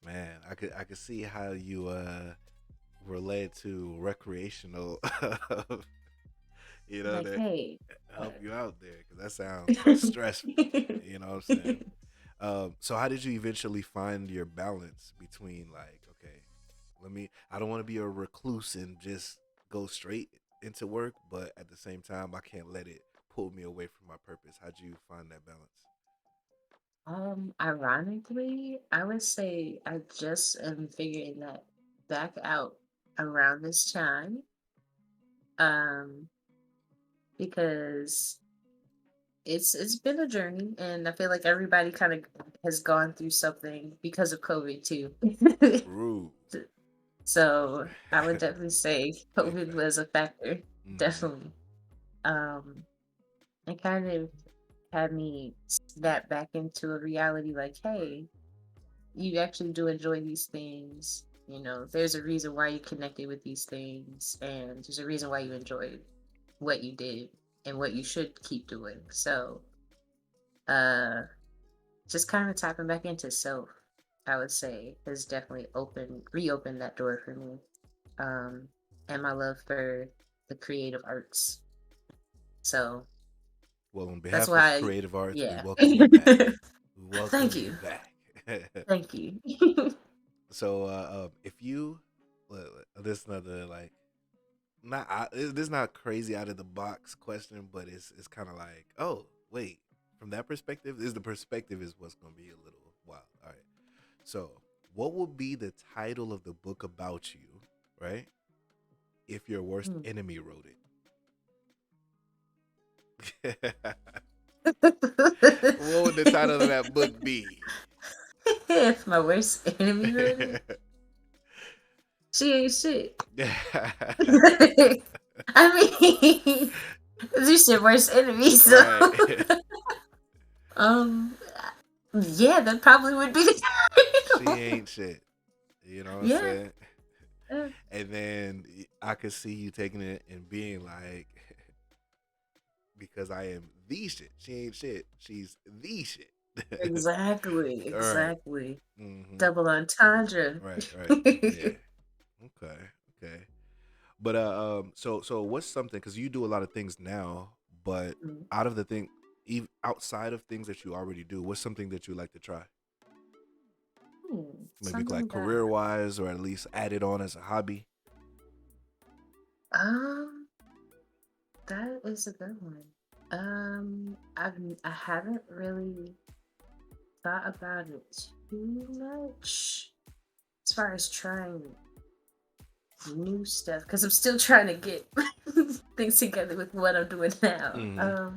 man, I could see how you relate to recreational, Like, that hey. help you out there because that sounds stressful. You know what I'm saying? So how did you eventually find your balance between like, okay, I don't want to be a recluse and just go straight into work, but at the same time, I can't let it pull me away from my purpose. How'd you find that balance? Ironically, I would say I just am figuring that back out around this time. Um, because it's been a journey, and I feel like everybody kind of has gone through something because of COVID too. True. So I would definitely say Big COVID fact. was a factor, Mm-hmm. definitely. Um, it kind of had me snap back into a reality like, Right. hey, you actually do enjoy these things. You know, there's a reason why you connected with these things, and there's a reason why you enjoyed what you did and what you should keep doing. So, uh, just kind of tapping back into self, I would say, has definitely reopened that door for me. Um, and my love for the creative arts. So Well, on that's behalf of why, Creative Arts, we yeah. welcome you back. We Thank welcome you you. back. Thank you. So, if you, this is another like this is not crazy out of the box question, but it's kind of like, oh wait, from that perspective, is the perspective is what's gonna be a little wild. All right. So, what would be the title of the book about you, right? If your worst Hmm. enemy wrote it, what would the title of that book be? if my worst enemy really, she ain't shit. I mean, it's your worst enemy, so Right. um, yeah, that probably would be the She title. ain't shit. You know what I'm Yeah. saying? And then I could see you taking it and being like, because I am the shit. She ain't shit. She's the shit. Exactly, All right. exactly. Mm-hmm. Double entendre. Right. Right. Yeah. Okay. Okay. But so what's something? Because you do a lot of things now, but Mm, out of the thing, even outside of things that you already do, what's something that you like to try? Maybe like something that career wise, or at least add it on as a hobby. um that is a good one. I haven't really thought about it too much as far as trying new stuff because I'm still trying to get things together with what I'm doing now. Mm-hmm.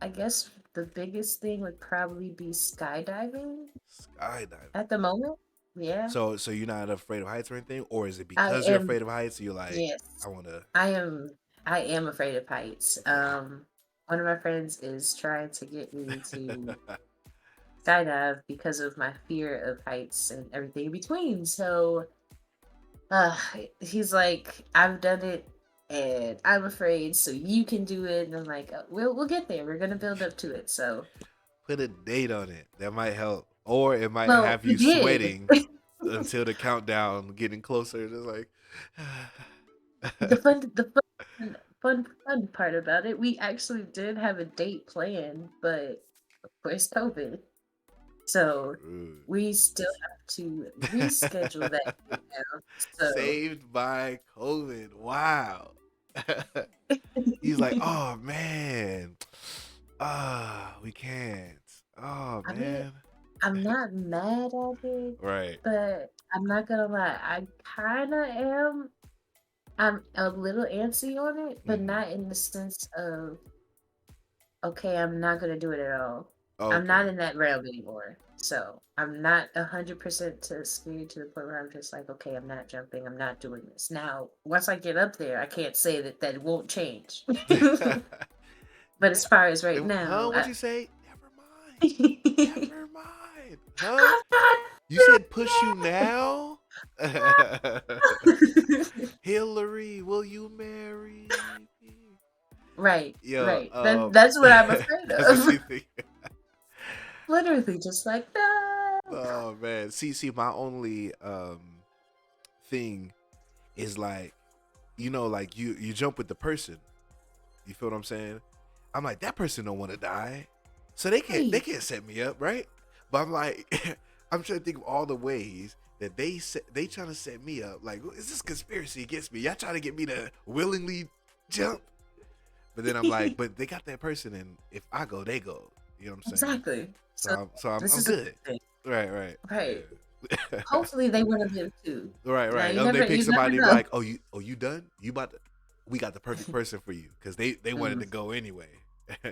I guess the biggest thing would probably be skydiving Skydiving. at the moment. Yeah, So you're not afraid of heights or anything, or is it I because you're am. afraid of heights? You're like, Yes, I want to. I am. I am afraid of heights. One of my friends is trying to get me to skydive because of my fear of heights and everything in between. So uh he's like, I've done it and I'm afraid, so you can do it. And I'm like, we'll get there. We're gonna build up to it. So Put a date on it. That might help, or it might well, have we you did. sweating until the countdown getting closer. It's like, The fun part about it, we actually did have a date planned, but of course COVID. So Rude. we still have to reschedule that date now. So Saved by COVID. Wow. He's like, oh man, we can't. Oh I mean, man. I'm not mad at it, Right. but I'm not gonna lie, I kinda am. I'm a little antsy on it, but Mm-hmm. not in the sense of, okay, I'm not gonna do it at all. I'm not Okay. in that realm anymore. So I'm not 100% to scared to the point where I'm just like, okay, I'm not jumping, I'm not doing this. Now, once I get up there, I can't say that it won't change. But as far as right Huh? now, What'd you say? Never mind. I'm Never mind. Huh? not You doing said push you now? that. Hillary, will you marry me? Right, Yo, right. That's what I'm afraid that's what you of. think. Literally, just like no. Oh man. See, my only thing is like, like you jump with the person. You feel what I'm saying? I'm like, that person don't want to die. So they Right. can't set me up, right? But I'm like, I'm trying to think of all the ways that they trying to set me up. Like, is this conspiracy against me? Y'all trying to get me to willingly jump? But then I'm like, but they got that person, and if I go, they go. You know what I'm saying? Exactly. So So I'm this I'm is a good. good thing. Right, right. Right. Yeah. Hopefully they want to live too. Right, Now right. They pick you never somebody know. like, oh you done? We got the perfect person for you because they wanted Mm, to go anyway.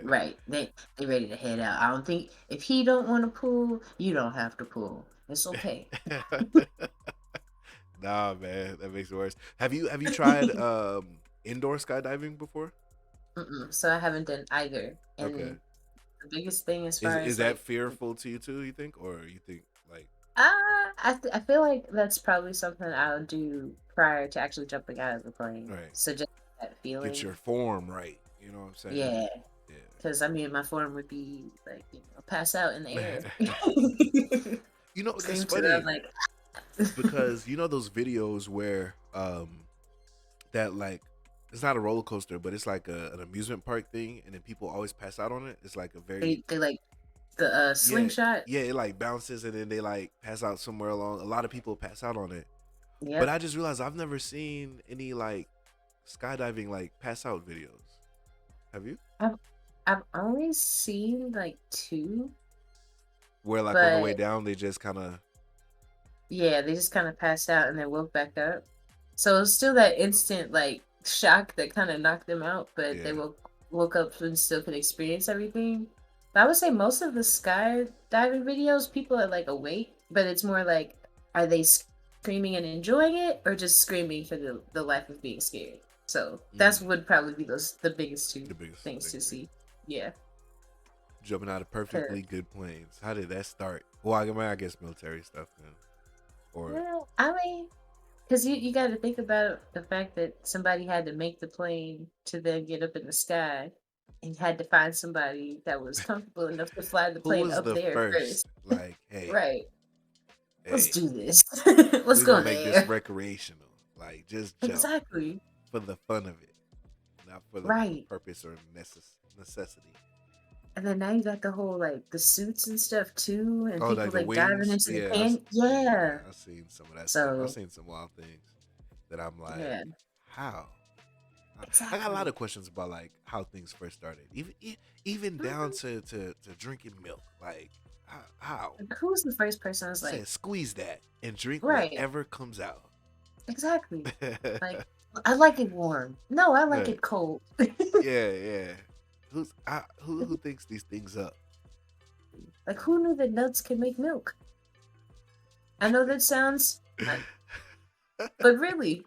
right. They ready to head out. I don't think if he don't want to pull, you don't have to pull. It's okay. Nah, man, that makes it worse. Have you tried indoor skydiving before? So I haven't done either. Okay. And the biggest thing as Is far is as that like fearful to you too? You think, or you think like I feel like that's probably something I'll do prior to actually jumping out of the plane. right? So just that Get feeling, your form right. You know what I'm saying? yeah. Because I mean, my form would be like pass out in the air. Yeah. That's Same to them, funny like because those videos where that like it's not a roller coaster, but it's like an amusement park thing, and then people always pass out on it. It's like a very they like the yeah, slingshot. yeah. It like bounces, and then they like pass out somewhere along. A lot of people pass out on it, but Yep. I just realized I've never seen any like skydiving like pass out videos. Have you? I've I've only seen like two, Where like on the way but down they just kind of yeah, they just kind of passed out and then woke back up. So it was still that instant like shock that kind of knocked them out, but they yeah. woke up and still could experience everything. But I would say most of the skydiving videos, people are like awake. but it's more like, are they screaming and enjoying it, or just screaming for the life of being scared? So that's would probably be the biggest two The biggest things thing to for you. see. Yeah, Jumping out of perfectly 'cause- good planes. How did that start? Well, I guess military stuff then. Or well, I mean, because you got to think about the fact that somebody had to make the plane to then get up in the sky, and had to find somebody that was comfortable enough to fly the who plane was up the there first? first. Like, hey, Right. Let's hey, do this. Let's we're go gonna make this there. recreational. Like, just jump Exactly. for the fun of it, not for the Right. purpose or necessity. And then now you got the whole like the suits and stuff too, and Oh, people like the like diving wings. into the Yeah, can. yeah. Yeah. I've seen some of that stuff. I've So seen some wild things that I'm like, yeah, how? I got a lot exactly. of questions about like how things first started, even down Mhm. to drinking milk. Like how? Like, who's the first person who's Said like, squeeze that and drink right, whatever comes out. exactly. Like, I like it warm. No, I like Right. it cold. Yeah, yeah. Who thinks these things up? Like, who knew that nuts can make milk? I know that sounds, but really,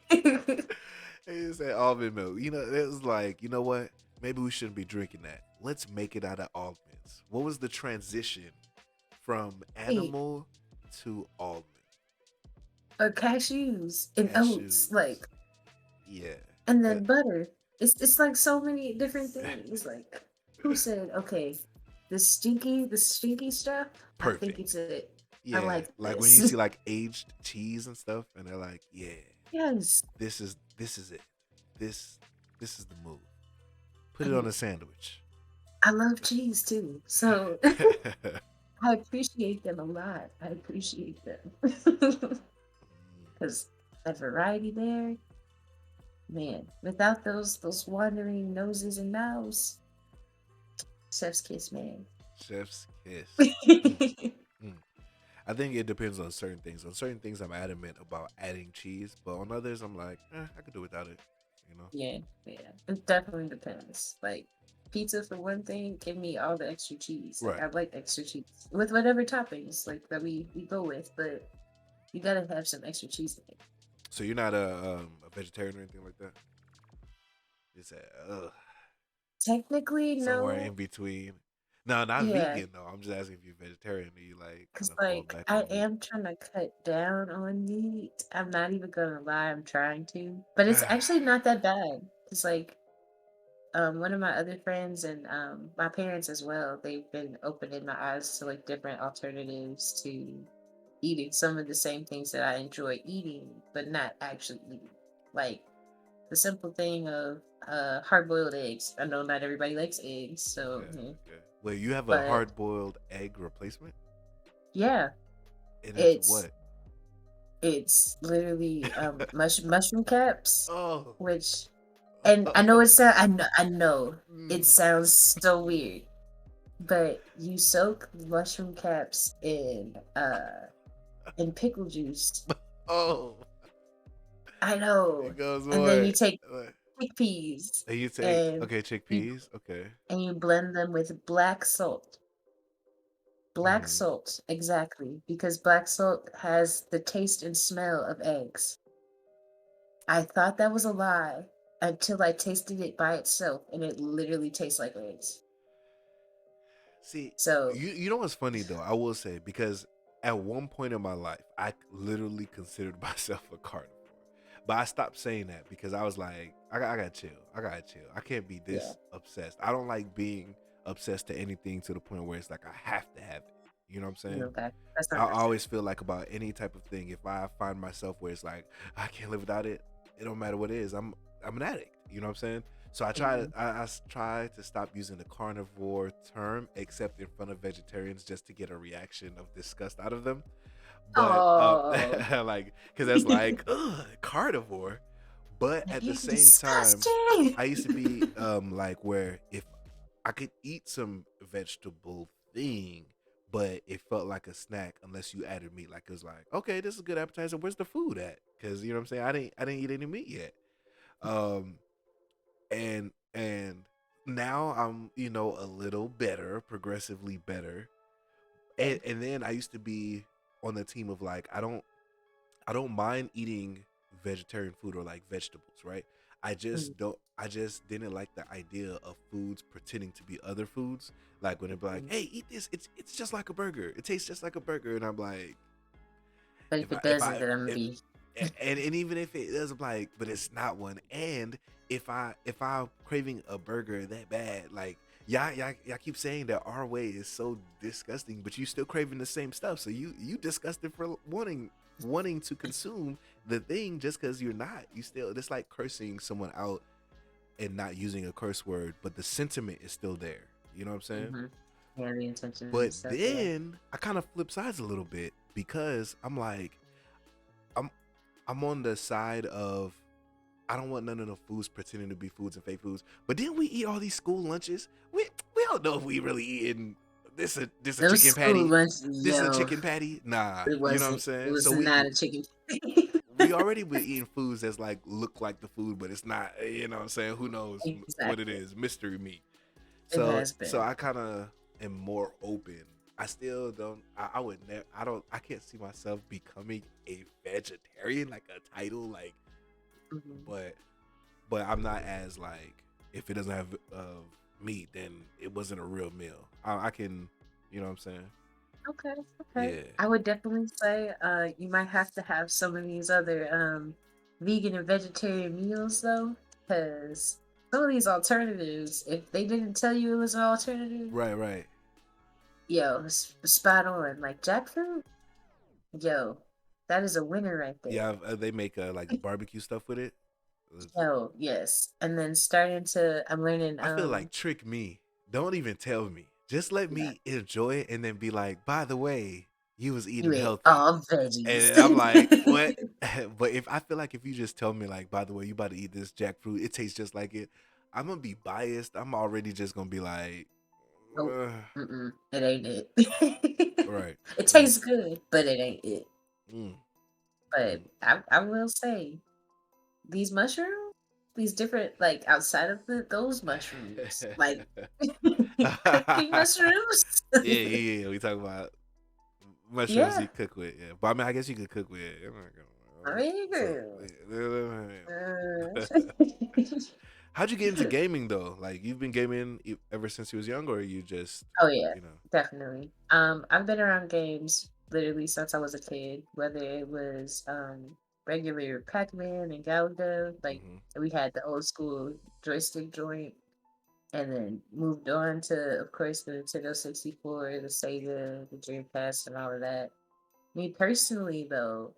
He said almond milk. It was like, you know what? Maybe we shouldn't be drinking that. Let's make it out of almonds. What was the transition from wait, animal to almond? or cashews and oats, Cashews. like, Yeah. and That then butter. It's like so many different things. Like, who said, okay, the stinky stuff? I think perfect. it's it. I Yeah. like Like when you this. see like aged cheese and stuff and they're like, yeah, Yes. this is it. This this is the move. Put I it on mean, a sandwich. I love cheese too. So I appreciate them a lot. I appreciate them. Because that variety there, man, without those wandering noses and mouths, chef's kiss, man. Chef's kiss. Mm, mm. I think it depends on certain things. On certain things, I'm adamant about adding cheese, but on others, I'm like, I could do without it. You know? Yeah, yeah. It definitely depends. Like pizza for one thing, give me all the extra cheese. Like Right. I like extra cheese with whatever toppings like that we go with, but you gotta have some extra cheese in it. So you're not a vegetarian or anything like that. You said, Technically, somewhere no. in between. No, not Yeah, vegan though. I'm just asking if you're vegetarian. Do you like kind because of fall like back I on meat? am trying to cut down on meat. I'm not even gonna lie, I'm trying to, but it's actually not that bad. It's like one of my other friends and my parents as well, they've been opening my eyes to like different alternatives to eating some of the same things that I enjoy eating, but not actually eating. Like the simple thing of hard boiled eggs. I know not everybody likes eggs, so Okay, okay. Wait, you have a but hard boiled egg replacement, yeah, and it's it's what? it's literally mushroom caps, Oh, which and I know I know it mm. sounds so weird, but you soak mushroom caps in pickle juice. Oh, I know. it goes And then you what? take What? chickpeas And you take and okay you chickpeas. Okay. and you blend them with black salt. Black Hmm. salt, exactly, because black salt has the taste and smell of eggs. I thought that was a lie until I tasted it by itself, and it literally tastes like eggs. See, So, you know what's funny though? I will say because at one point in my life, I literally considered myself a carnivore, but I stopped saying that because I was like, I gotta chill. I gotta chill. I can't be yeah, this obsessed. I don't like being obsessed to anything to the point where it's like I have to have it. You know what I'm saying? that's I understandable. always feel like about any type of thing, if I find myself where it's like I can't live without it, it don't matter what it is. I'm an addict. You know what I'm saying? So Mhm. I try to stop using the carnivore term, except in front of vegetarians, just to get a reaction of disgust out of them. But Oh, like, because that's like carnivore. But at the you're same time, disgusting. I used to be like where if I could eat some vegetable thing, but it felt like a snack unless you added meat. Like it was like, okay, this is a good appetizer. Where's the food at? Because you know what I'm saying. I didn't eat any meat yet. Um, and now I'm a little better, progressively better. And Okay. and then I used to be. on the team of like I don't mind eating vegetarian food or like vegetables, right? Mm, I just didn't like the idea of foods pretending to be other foods. Like when they're like, mm. "Hey, eat this. It's just like a burger. It tastes just like a burger." And I'm like, But if it if doesn't, I then I'm gonna if be and even if it does, I'm like, but it's not one. And if I'm craving a burger that bad, like y'all keep saying that our way is so disgusting, but you still craving the same stuff. So you disgusted for wanting to consume the thing just because you're not. You still, it's like cursing someone out and not using a curse word, but the sentiment is still there. You know what I'm saying? hmm yeah, the intention and But stuff. Yeah. then I kind of flip sides a little bit because I'm like, I'm I'm on the side of I don't want none of the foods pretending to be foods and fake foods. But didn't we eat all these school lunches? We don't know if we really eating this a Those chicken school patty. lunch, This is a yo, chicken patty. Nah, it you know what I'm wasn't. It saying. was So not a chicken. we already been eating foods that's like look like the food, but it's not. You know what I'm saying. Who knows what it Exactly. is? Mystery meat. It So has so been. I kind of am more open. I still don't. I would never. I don't. I can't see myself becoming a vegetarian, like a title, like. Mhm. But I'm not as like if it doesn't have meat, then it wasn't a real meal. I can, you know what I'm saying? Okay, okay. Yeah. I would definitely say you might have to have some of these other vegan and vegetarian meals though, because some of these alternatives, if they didn't tell you it was an alternative, Right, right. yo, spot on. Like jackfruit, yo, that is a winner right there. Yeah, they make like barbecue stuff with it. Yo, yes. And then starting to, I'm learning, I feel like trick me. Don't even tell me. Just let yeah, me enjoy it and then be like, by the way, you was you eating ate healthy. all veggies. And I'm like, what? But if I feel like if you just tell me like, by the way, you about to eat this jackfruit, it tastes just like it. I'm gonna be biased. I'm already just gonna be like, Nope. "Ugh." Mm-mm. It ain't it. Right. It Mm, tastes good, but it ain't it. mm, But mm. I will say these mushrooms, these different like outside of those mushrooms, like cooking mushrooms. Yeah, yeah, yeah. We talk about mushrooms Yeah. you cook with. Yeah, but I mean, I guess you could cook with. I'm not I gonna- mean, So, girl. how'd you get into gaming though? Like, you've been gaming ever since you was young, or you just, Oh yeah, you know? definitely. I've been around games literally since I was a kid, whether it was regular Pac-Man and Galaga, like Hmm. we had the old school joystick joint, and then moved on to, of course, the Nintendo 64, the Sega, the Dreamcast, and all of that. Me personally, though,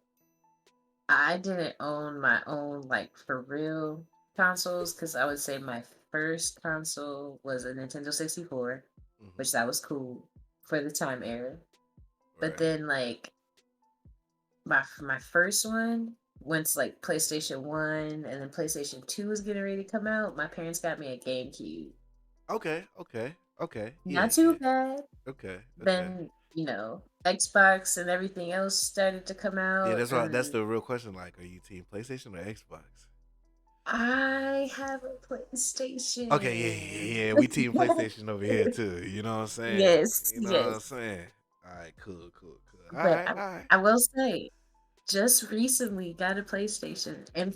I didn't own my own like for real consoles because I would say my first console was a Nintendo 64, Hmm. which that was cool for the time era. But Right. then like my first one, once like PlayStation 1 and then PlayStation 2 was getting ready to come out, my parents got me a GameCube. Okay. Okay. Okay. Yeah. Not too Yeah. bad. Okay. Okay. Then, Xbox and everything else started to come Yeah. out, That's why. That's and the real question. Like, are you team PlayStation or Xbox? I have a Okay, yeah, PlayStation. yeah, yeah. We team PlayStation over here too. You know what I'm saying? Yes, You know what I'm yes. saying? All right, cool, cool, cool. All But right, I, all right. I will say, just recently got a PlayStation. And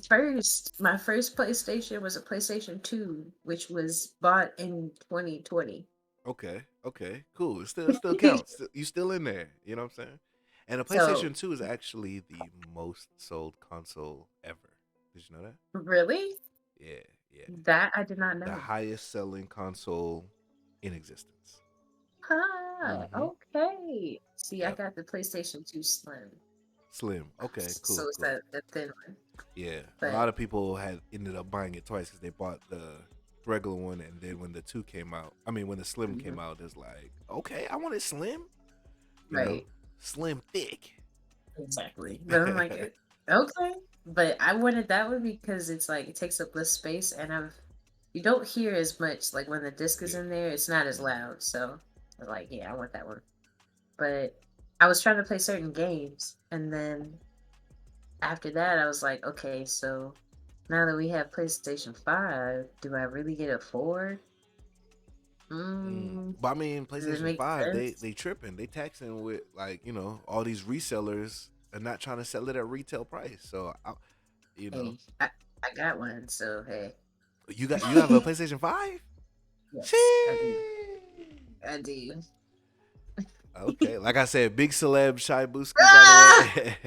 my first PlayStation was a PlayStation 2, which was bought in 2020. Okay, okay, cool. It still counts. You still in there. You know what I'm saying? And the So, PlayStation 2 is actually the most sold console ever. Did you know that? really? Yeah, yeah. That I did not The know. highest selling console in existence. Ah, Mm-hmm. okay. See, I Yep. got the PlayStation 2 Slim. Slim. Okay, So cool, it's cool. that thin one. Yeah, a But lot of people had ended up buying it twice because they bought the regular one, and then when the two came out, I mean, when the slim mhm, came out, it's like, okay, I want it slim, you know, right. slim thick. Exactly. But I'm like, okay. But I wanted that one because it's like it takes up less space and you don't hear as much like when the disc is Yeah. in there, it's not as Mhm. loud. So I'm like, yeah, I want that one. But I was trying to play certain games and then after that I was like, okay, so now that we have PlayStation 5, do I really get a 4? But I mean, Does it PlayStation make 5, sense? they tripping. They taxing with like, all these resellers and not trying to sell it at retail price. So, you know, Hey, I got one, so hey. you have a PlayStation 5? Yes, I do. Shit. I do. Okay. Like I said, big celeb Shy Booski, by the Ah! way.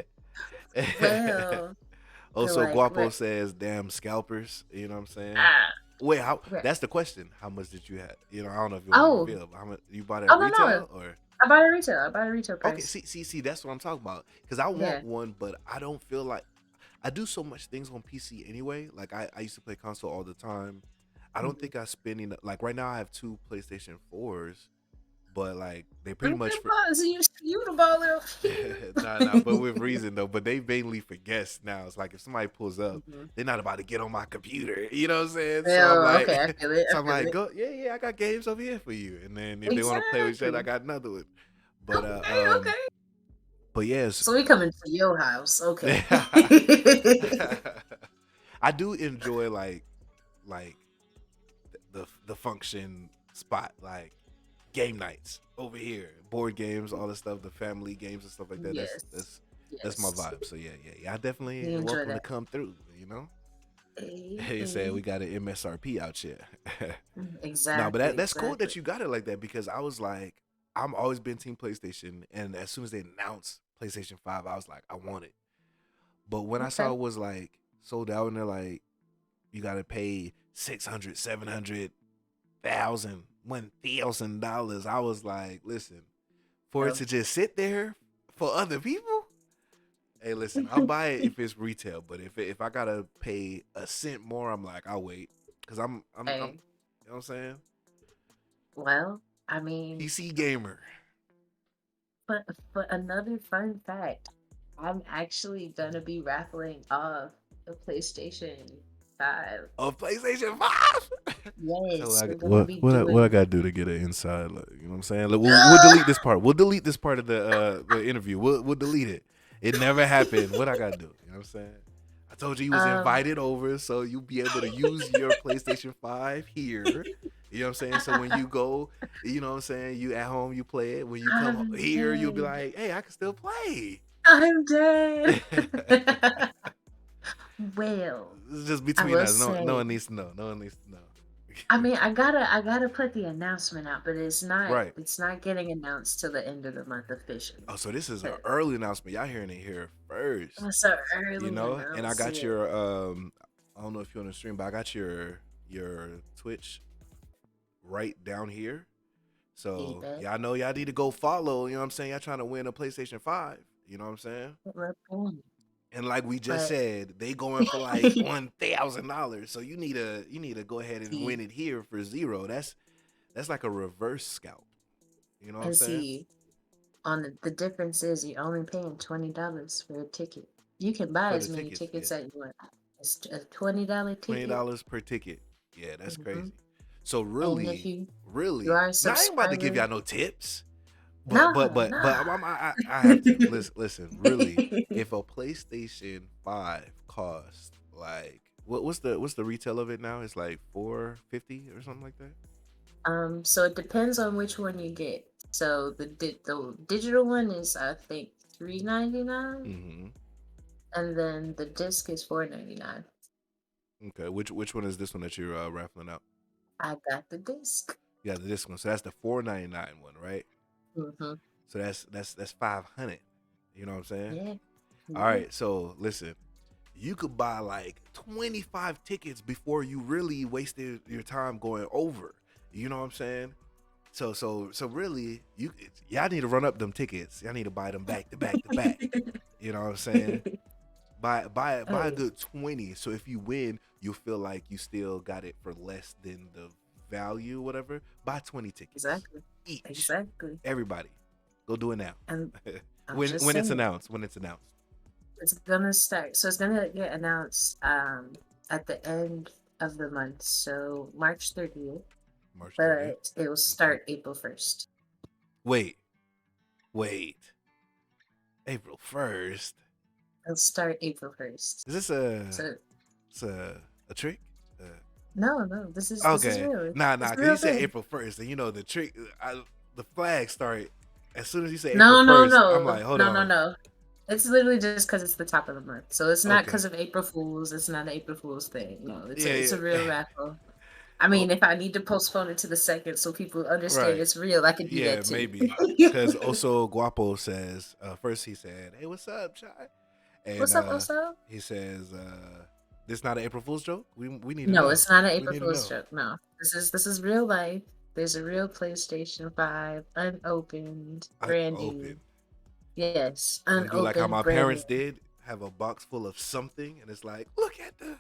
Well, Also, like Guapo what? says, damn scalpers. You know what I'm saying? Ah, Wait, how? right. That's the question. How much did you have? I don't know if you want to Oh, reveal, but how much you bought it oh at no, no. retail or? I bought a retail. I bought a retail Okay, price. see, that's what I'm talking about. Because I Yeah. want one, but I don't feel like I do so much things on PC anyway. Like I used to play console all the time. I don't Mhm. think I spend enough. Like right now, I have two PlayStation 4s, but like they pretty Bring much them for balls. You the baller nah, over but with here. reason though. But they mainly for guests now. It's like if somebody pulls up, Mhm. they're not about to get on my computer. You know what I'm saying? So I'm Well, okay, I like, feel it. I so I'm feel like, it. go, yeah, I got games over here for you. And then if they want to play with each other, I Exactly. got another one. But Okay, okay. yes, So we coming to your house, okay? I do enjoy like the function spot, like game nights over here, board games, all the stuff, the family games and stuff like that. That's Yes, that's that's my yes. vibe. So yeah. I definitely We enjoy welcome to that. come through. You know, Eh, he said eh. we got an MSRP out here. No, but Exactly, that's cool exactly. that you got it like that because I was like, I'm always been team PlayStation, and as soon as they announced PlayStation 5, I was like, I want it. But when I saw Okay. it was like sold out, and they're like, you got to pay 600, 700,000, $1,000. I was like, listen, for it So, to just sit there for other people. Hey, listen, I'll buy it if it's retail, but if I gotta pay a cent more, I'm like, I'll wait, cause I'm, hey, you know what I'm saying? well, I mean, PC gamer but for another fun fact, I'm actually gonna be raffling off a PlayStation 5. of PlayStation 5. So Yes, I we're gonna what be what I, what I doing. gotta do to get an inside? Like, you know what I'm saying? Like, we'll delete this part. We'll delete this part of the interview. We'll delete it. It never happened. What I gotta do? You know what I'm saying? I told you was Um, invited over, so you'll be able to use your PlayStation 5 here. You know what I'm saying? So when you go, you know what I'm saying, you at home, you play it. When you come I'm here, you'll be dead. like, hey, I can still play. I'm dead. Well, It's just I between will us. No say, one needs to know. No one needs to I know. mean, I gotta put the announcement out, but it's not Right. it's not getting announced till the end of the month officially. Oh, so this is an 'Cause early announcement. Y'all hearing it here first. it's an You early know? And I got announcement. your I don't know if you're on the stream, but I got your Twitch right down here. So Feedback. y'all know y'all need to go follow, you know what I'm saying? Y'all trying to win a PlayStation 5. You know what I'm saying? And like we just But said, they going for like $1,000. So you need to go ahead and win see, it here for zero. That's like a reverse scalp. You know what I'm and saying? see, on the difference is you're only paying $20 for a ticket. You can buy For the as many tickets, yeah. tickets as you want. It's a $20 ticket. $20 per ticket. Yeah, that's Hmm. crazy. So And if really, you really, are a now I ain't about to give subscriber, y'all no tips. But but nah, but nah. but I have to listen. Really, if a PlayStation 5 costs like what's the retail of it now? It's like 450 or something like that. So it depends on which one you get. So the digital one is I think 3.99, Mm-hmm. and then the disc is 4.99. Okay, which one is this one that you're raffling out? I got the disc. Yeah, this one. So that's the 499 one, right? Hmm. So that's 500. You know what I'm saying? Yeah, All yeah, right. So listen, you could buy like 25 tickets before you really wasted your time going over. You know what I'm saying? So really, y'all need to run up them tickets. Y'all need to buy them back to back to back. You know what I'm saying? Buy a Hey, good 20. So if you win, you'll feel like you still got it for less than the value, whatever. Buy 20 tickets exactly, each. exactly. Everybody, go do it now. And I'm when just when it's saying, announced. When it's announced. it's gonna start. So it's gonna get announced at the end of the month, so March 30th, March 30th. but it will Okay. start April 1st. Wait, wait. April 1st. It'll start April 1st. Is this So it's a trick? No. This is Okay, real. nah, It's nah, a cause he real said thing. April 1st, and you know the trick, the flag started as soon as you say April No, no, 1st. I'm no. like, hold No, no, on, no. It's literally just because it's the top of the month. So it's not okay, because of April Fools. It's not an April Fools thing. No, it's yeah, a real yeah, raffle. I oh, mean, if I need to postpone it to the second so people understand right, it's real, I can do yeah, that too. maybe, cause also Guapo says, first he said, "Hey, what's up, Chai?" And What's up, what's up? he says, "This not an April Fool's joke. We need to No, know. it's not an We April need to Fool's know." joke. No. This is real life. There's a real PlayStation 5, unopened, brand new. Unopened. Yes, I'm gonna do like how unopened, my brand parents new. did. Have a box full of something, and it's like, look at the.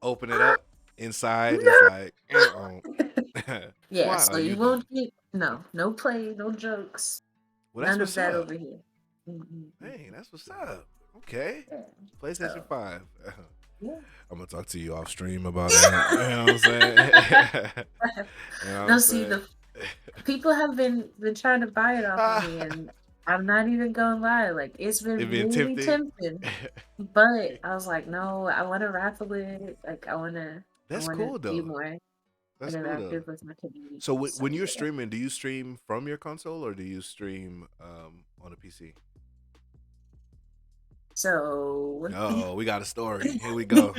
Open it up. Inside is like, oh. Yeah, Why so are you you doing? won't get no play, no jokes, Well, that's none of what's that up. over here. Mm, mm, mm, Hey, mm. that's what's up. Okay. Yeah. PlayStation So 5. yeah. I'm gonna talk to you off stream about that. You know what I'm saying? You know what No, I'm see, saying? the people have been trying to buy it off of me, and I'm not even gonna lie, like it's It been been really tempting. tempting. But I was like, no, I want to raffle it. Like I That's wanna cool be though. more That's cool though. interactive with my community. So So when you're yeah. streaming, do you stream from your console or do you stream on a PC? So Oh, we got a story. Here we go.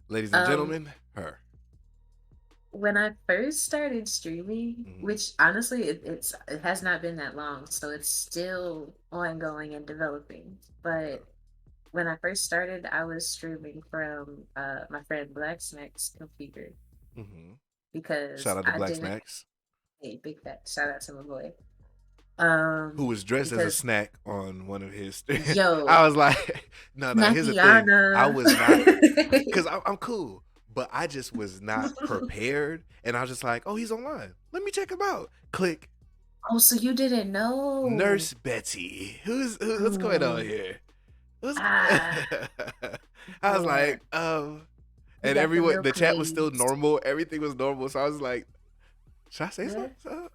Ladies and um gentlemen, her. when I first started streaming, Hmm. which honestly it has not been that long, so it's still ongoing and developing. Okay. But when I first started, I was streaming from my friend Blacksnack's computer Hmm. because Shout out to I Black didn't. Snacks, Hey, big fat shout out to my boy. who was dressed as a Because snack on one of his. yo, I was like, no, no. Here's the thing. I Snackiana. was not, cause I'm cool, but I just was not prepared, and I was just like, oh, he's online. Let me check him out. Click. Oh, so you didn't know? Nurse Betty. What's going on Mm, here? What's ah, I was yeah. like, You and got the everyone, the milk chat was still maids. normal. Everything was normal. So I was like, should I say Yeah. something?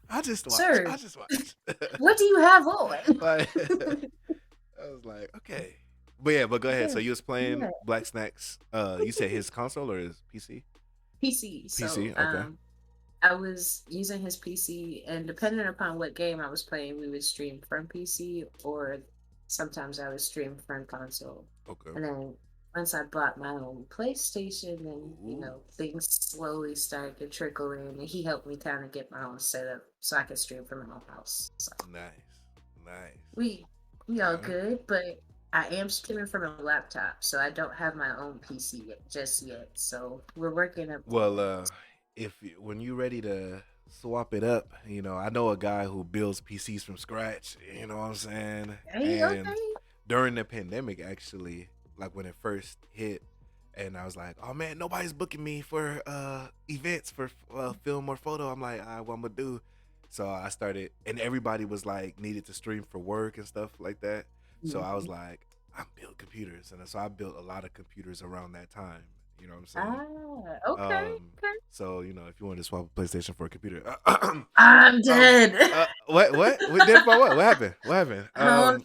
I just watch. Sir, I just watch. what do you have on? Like, I was like, okay. But yeah, but go ahead. Yeah, So you was playing yeah. Black Snacks. You said his console or his PC? PC. So PC. Okay. I was using his PC, and depending upon what game I was playing, we would stream from PC, or sometimes I would stream from console. Okay. And then once I bought my own PlayStation, then Ooh, things slowly started to trickle in, and he helped me kind of get my own setup so I could stream from my own house. So nice, nice. we we all Okay. good, but I am streaming from a laptop, so I don't have my own PC just yet. So we're working up to Well, that. when you ready to swap it up, I know a guy who builds PCs from scratch. You know what I'm saying? Hey, And okay. during the pandemic, actually, like when it first hit, and I was like, "Oh man, nobody's booking me for events for film or photo." I'm like, what I'm gonna do? So I started, and everybody was like needed to stream for work and stuff like that. So I was Mhm. like, I'm build computers, and so I built a lot of computers around that time. You know what I'm saying? Ah, okay, Um, okay. so if you want to swap a PlayStation for a computer, I'm dead. what did for what? What happened? What happened? I don't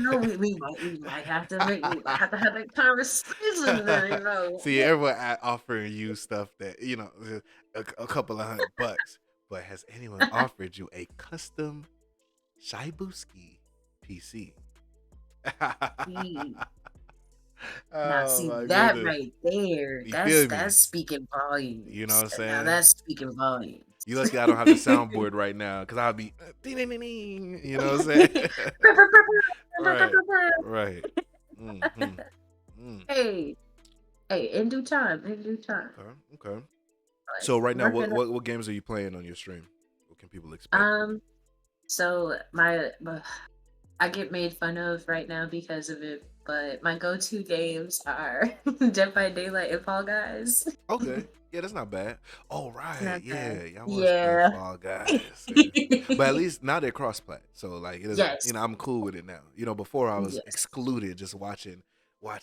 know. We might have to have that conversation then, See, everyone offering you stuff that a couple of $100, but has anyone offered you a custom Shibuski PC? See, now Oh see my that goodness! right there. You That's feel that's me? speaking You know what volumes. I'm Now saying? that's speaking volumes. You lucky I don't have the soundboard right now, because I'll be ding, ding, ding, ding, you know what I'm saying? Right, right. Mm-hmm. Mm. Hey, hey, in due time, in due time. Okay, okay. Like So right now, what, working up. what what games are you playing on your stream? What can people expect? Um, so I get made fun of right now because of it, but my go-to games are Dead by Daylight and Fall Guys. Okay, yeah, that's not bad. Oh It's right, not bad. yeah, y'all was playing Yeah. Fall Guys, yeah. But at least now they're cross-plat, so like it doesn't. Yes. I'm cool with it now. Before I was Yes. excluded, just watching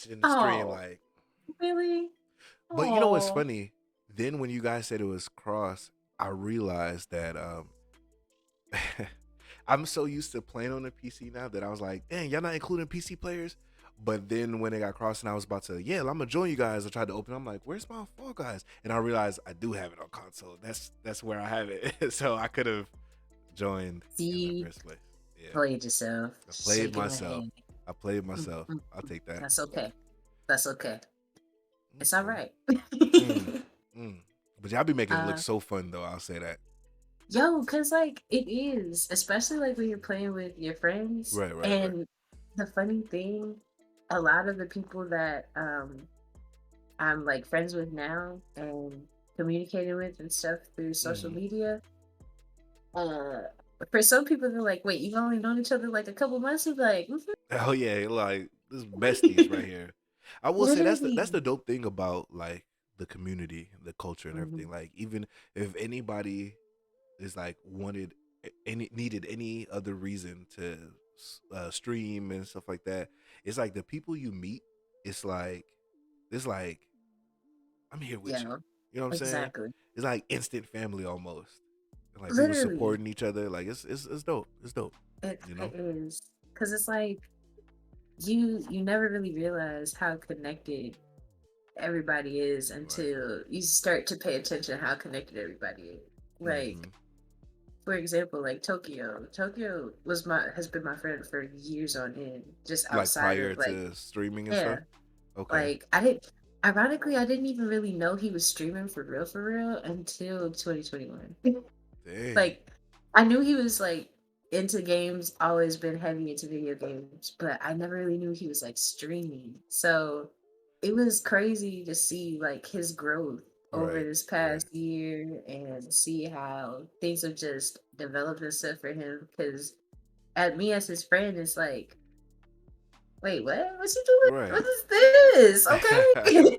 in the stream, Oh, like. really? But you know what's Oh. funny? Then when you guys said it was cross, I realized that I'm so used to playing on the PC now that I was like, dang, y'all not including PC players? But then when it got crossed and I was about to, yeah, I'm gonna join you guys. I tried to open. I'm like, where's my Fall Guys? And I realized I do have it on console. That's where I have it. So I could have joined in the See, first place. Yeah, played yourself, I played shaking the myself. hand. I played Mm, myself. mm, I'll take that. that's okay. That's okay. It's all Okay. right. Mm, mm. But y'all be making it look uh, so fun though. I'll say that. Yo, cause like it is, especially like when you're playing with your friends. Right, right, right. And the funny thing, a lot of the people that I'm like friends with now and communicating with and stuff through social Mm. media, uh for some people they're like, wait, you've only known each other like a couple months? You're like, "Mhm." Oh yeah, like this besties right here. I will say that's the Literally. dope thing about like the community, the culture, and Mhm. everything. Like even if anybody is like wanted any needed any other reason to stream and stuff like that, it's like the people you meet. It's like I'm here with you. Yeah, You know what I'm saying? exactly. It's like instant family almost. And like people Literally. supporting each other. Like it's dope. It's dope. You It know? is. Because it's like you never really realize how connected everybody is Right. until you start to pay attention how connected everybody is. Mm-hmm. Like, for example, like Tokyo. Tokyo has been my friend for years on end, just Like outside prior of like, to streaming and yeah. stuff. Okay. Like I didn't ironically I didn't even really know he was streaming for real until 2021. Dang. Like I knew he was like into games, always been heavy into video games, but I never really knew he was like streaming. So it was crazy to see like his growth over Right. this Right. past year and see how things have just developed and stuff for him. Because at me as his friend, it's like, wait, what? What you doing? Right. What is this? Okay.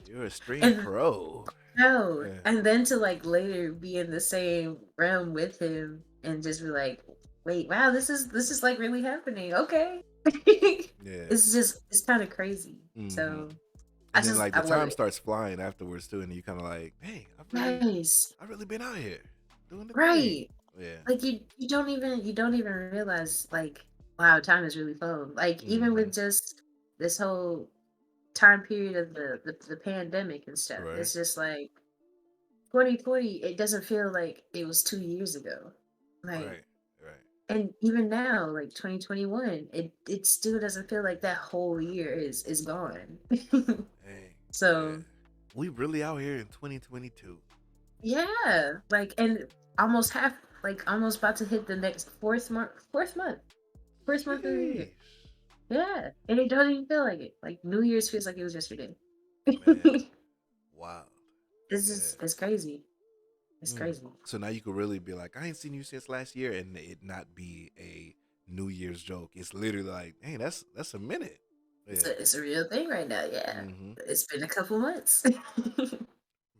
You're a stream and pro. no, Yeah. and then to like later be in the same realm with him and just be like, wait, wow, this is like really happening. Okay. Yeah. It's kind of crazy. Mm-hmm. So And then like I the love time it. starts flying afterwards too, and you kind of like, dang, Nice. I've really been out here doing the thing. Right. Yeah. Like you don't even realize like wow, time has really flown. Like even Mm-hmm. with just this whole time period of the pandemic and stuff. Right. It's just like 2020, it doesn't feel like it was 2 years ago. Like, Right. Right. and even now, like 2021, it still doesn't feel like that whole year is gone. Dang. Yeah. So We really out here in 2022. yeah, like and almost half, like almost about to hit the next fourth month of the year. Sheesh. Yeah, and it doesn't even feel like it. Like New Year's feels like it was yesterday. Man. Wow. Yeah. It's crazy. It's Mm. crazy. So now you could really be like, I ain't seen you since last year, and it not be a New Year's joke. It's literally like, hey, that's a minute. Yeah. It's a real thing right now. Yeah, Mm-hmm. it's been a couple months,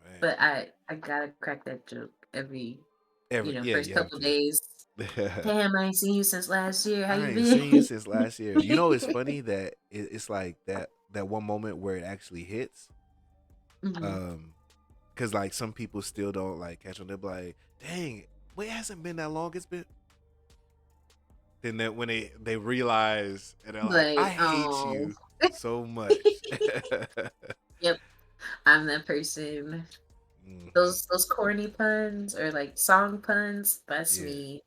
Man. but I gotta crack that joke every Yeah, first you have couple to. days. Damn, I ain't seen you since last year. How I you ain't seen you been? since last year. You know, it's funny that it's like that one moment where it actually hits. Mhm. Um, because like some people still don't like catch on. They're like, dang, wait, it hasn't been that long. It's been. Then that when they realize and they're like, I Like, hate oh, you so much. yep, I'm that person. Hmm. Those corny puns or like song puns. That's Yeah. me.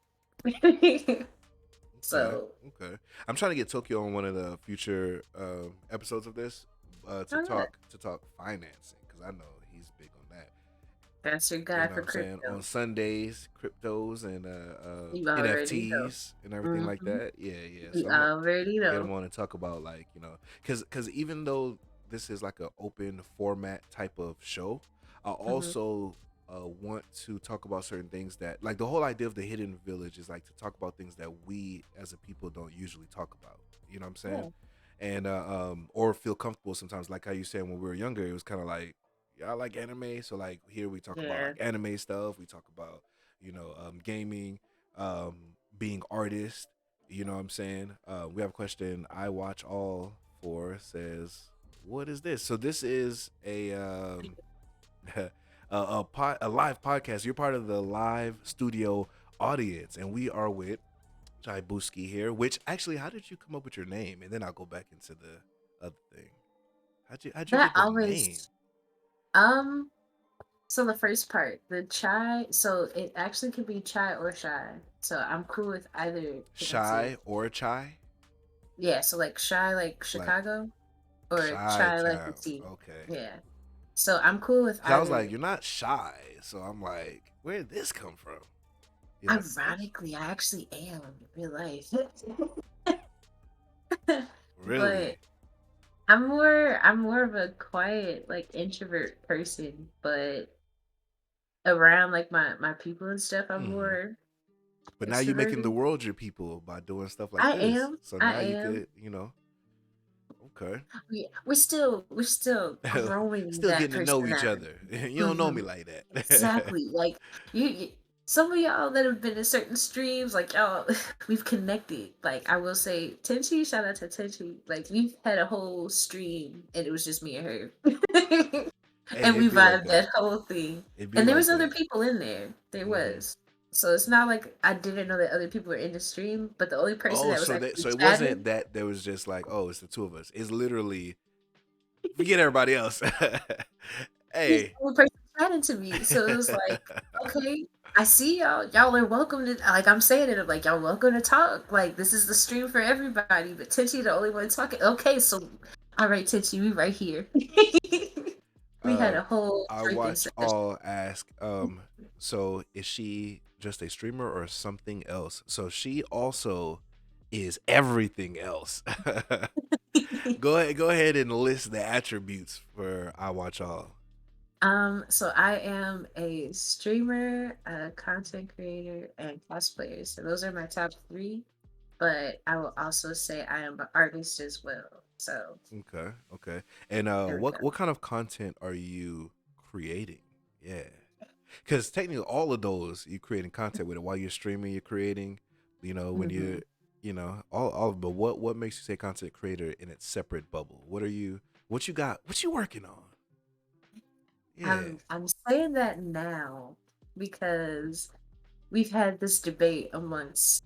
Okay. So, Okay. I'm trying to get Tokyo on one of the future episodes of this to oh yeah, talk financing because I know he's big on that. that's your You guy know what for I'm saying? On crypto. Sundays, cryptos and You already know. NFTs and everything like Hmm. that. Yeah, yeah. So You I'm gonna already get him know. on and talk about like because even though this is like an open format type of show, I Hmm. also want to talk about certain things that like the whole idea of the hidden village is like to talk about things that we as a people don't usually talk about. You know what I'm saying? Yeah. And or feel comfortable sometimes, like how you said when we were younger, it was kind of like, yeah, I like anime, so like here we talk about Yeah. like anime stuff. We talk about gaming, being artists. You know what I'm saying? We have a question. I watch all for says, what is this? So this is a a live podcast. You're part of the live studio audience, and we are with Jaibuski here. Which actually, how did you come up with your name? And then I'll go back into the other thing. How'd you That get the name? always um so the first part, the chai, so it actually could be chai or shy. So I'm cool with either Shy pronunciation. or Chai? Yeah, so like shy like Like Chicago or Shy chai like the Town. tea. Okay. Yeah. So I'm cool with Because I was like, either. you're not shy. So I'm like, where did this come from? You're like, what? Ironically, I actually am in real life. But Really? I'm more of a quiet, like introvert person, but around like my people and stuff, I'm Hmm. more But now you're making the extroverted. world your people by doing stuff like I this. am. So I now you am. could, okay. We're still growing Still that getting to know each personality. other. You don't know Hmm. me like that. Exactly. Like you some of y'all that have been in certain streams, like y'all, we've connected. Like I will say, Tenchi, shout out to Tenchi. Like we've had a whole stream, and it was just me and her, Hey, and we it be like vibed that. that whole thing. It be And there like was other that. people in there. There Hmm. was. So it's not like I didn't know that other people were in the stream, but the only person Oh, that was so that actually so it wasn't chatting, that there was just like, oh, it's the two of us. It's literally forget everybody else. he's the Hey. only person chatting to me. So it was like, okay, I see y'all. Y'all are welcome to, like I'm saying it, I'm like, y'all welcome to talk. Like this is the stream for everybody, but Tenchi the only one talking. Okay, so all right, Tenchi, we right here. We had uh a whole I drinking watch session. all ask, so is she just a streamer or something else? So she also is everything else. Go ahead and list the attributes for I watch all. So I am a streamer, a content creator, and cosplayer. So those are my top three. But I will also say I am an artist as well. So Okay, okay. And there we go. what kind of content are you creating? Yeah. Because technically all of those you're creating content with it while you're streaming, you're creating, when Hmm. you're, all but what makes you say content creator in its separate bubble? What you got, what you working on? Yeah. I'm saying that now because we've had this debate amongst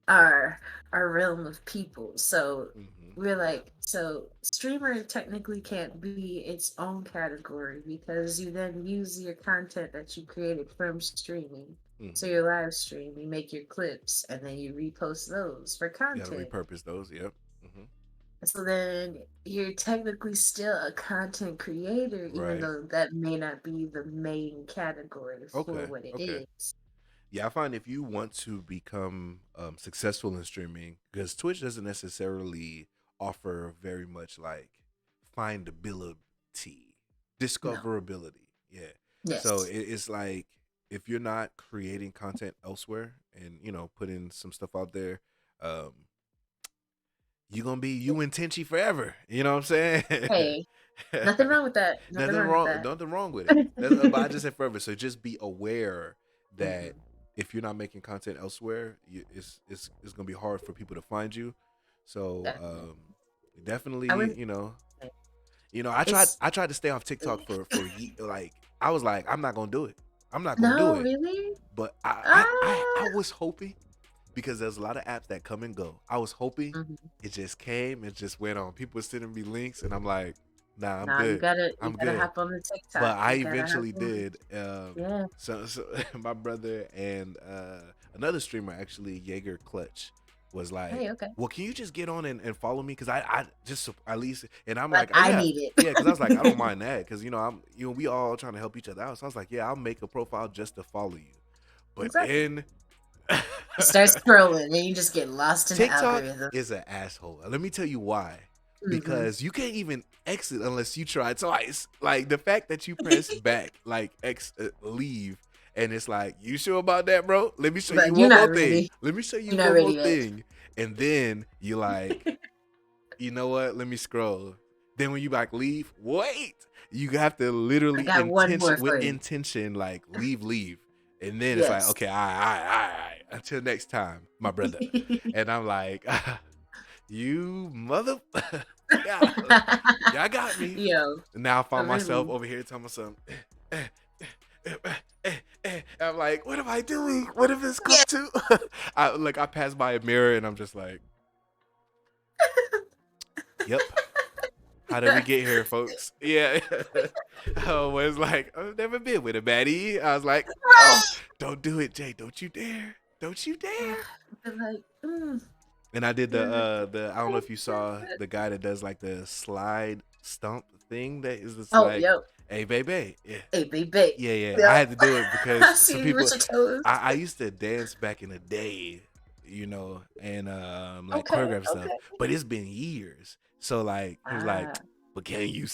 our our realm of people. So Mm-hmm. we're like, so streamer technically can't be its own category because you then use your content that you created from streaming. So Mm-hmm. your live stream, you make your clips and then you repost those for You gotta content. repurpose those, yep. Mm-hmm. So then you're technically still a content creator, even Right. though that may not be the main category for Okay. what it Okay. is. Yeah, I find if you want to become successful in streaming, because Twitch doesn't necessarily offer very much like findability, No. discoverability. Yeah. So Yes. it's like if you're not creating content elsewhere and putting some stuff out there, um, you're gonna be you and Tenchi forever. You know what I'm saying? Hey, nothing wrong with that. Nothing Nothing wrong with wrong. that. Nothing wrong with it. But I just said forever. So just be aware that Mhm. if you're not making content elsewhere, it's gonna be hard for people to find you. So Definitely. definitely, I would say it's I tried to stay off TikTok for like I was like I'm not gonna do it. I'm not gonna do no, it. really? But I Ah. was hoping because there's a lot of apps that come and go. I was hoping Mhm. it just came, it just went on. People were sending me links, and I'm like, nah, I'm Nah, good. you I'm gotta good. hop on the But TikTok. I You gotta hop eventually on. did. Yeah. So my brother and another streamer, actually, Jaeger Clutch, was like, Hey, okay. well, can you just get on and follow me? Because I just at least, and I'm Like like, I yeah, need yeah, because I was like, I don't it. mind that, because we all trying to help each other out. So I was like, yeah, I'll make a profile just to follow you. But Exactly. then You start scrolling and you just get lost in the TikTok algorithm. is an asshole. Let me tell you why. Hmm. Because you can't even exit unless you try twice. Like the fact that you press back, like leave, and it's like, you sure about that, bro? Let me show you But you're one more not thing. ready. Let me show you You're not one more ready yet. thing. And then you like, you know what? Let me scroll. Then when you like leave, wait. You have to I literally got one more for you. intention, like leave. And then it's like, Yes. okay, all right. Until next time, my brother. And I'm like, you mother, yeah, y'all got me. Yo, And now I find myself really. over here telling myself, I'm like, what am I doing? What if it's come Yeah. to? I pass by a mirror and I'm just like, yep. How did we get here, folks? Yeah. I was like, I've never been with a baddie. I was like, oh, Right. don't do it, Jay. Don't you dare. Don't you dare. But like, And I did you're the I don't know if you saw the guy that does like the slide stump thing that is just oh, like, yep. hey baby. Yeah. Hey, baby. Yeah, yeah. I Yep. had to do it I because some see you with people your toes. I used to dance back in the day, and like Okay. choreograph stuff, Okay. but it's been years. So like he was like, Ah, but can you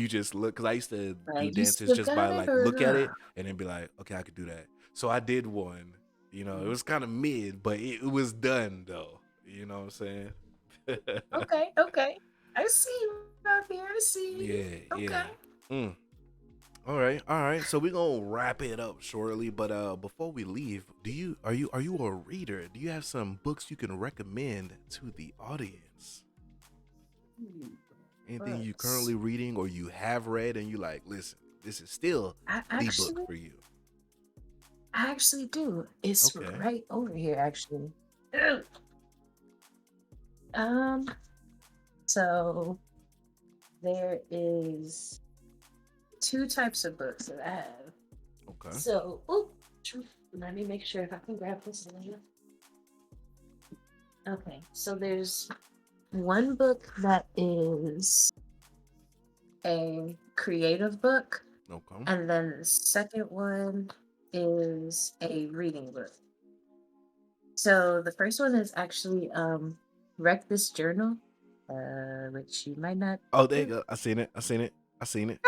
just look? Because I used to do like you dances still just by got it like or look at not? it and then be like, okay, I could do that. So I did one. It was kind of mid, but it was done though. You know what I'm saying? Okay. Okay. I see you out here. I see you. Yeah, yeah. Okay. Mm. All right, all right. So we're gonna wrap it up shortly, but before we leave, are you a reader? Do you have some books you can recommend to the audience? Anything you Books. currently reading or you have read and you like, listen, this is still I the book actually, for you. I actually do. It's Okay. right over here, actually. Ugh. Um. So there is two types of books that I have. Okay. So, oh, let me make sure if I can grab this later. Okay, so there's one book that is a creative book, Okay. and then the second one is a reading book. So the first one is actually Wreck This Journal, which you might not. Oh, there you go. I seen it. I seen it. I seen it.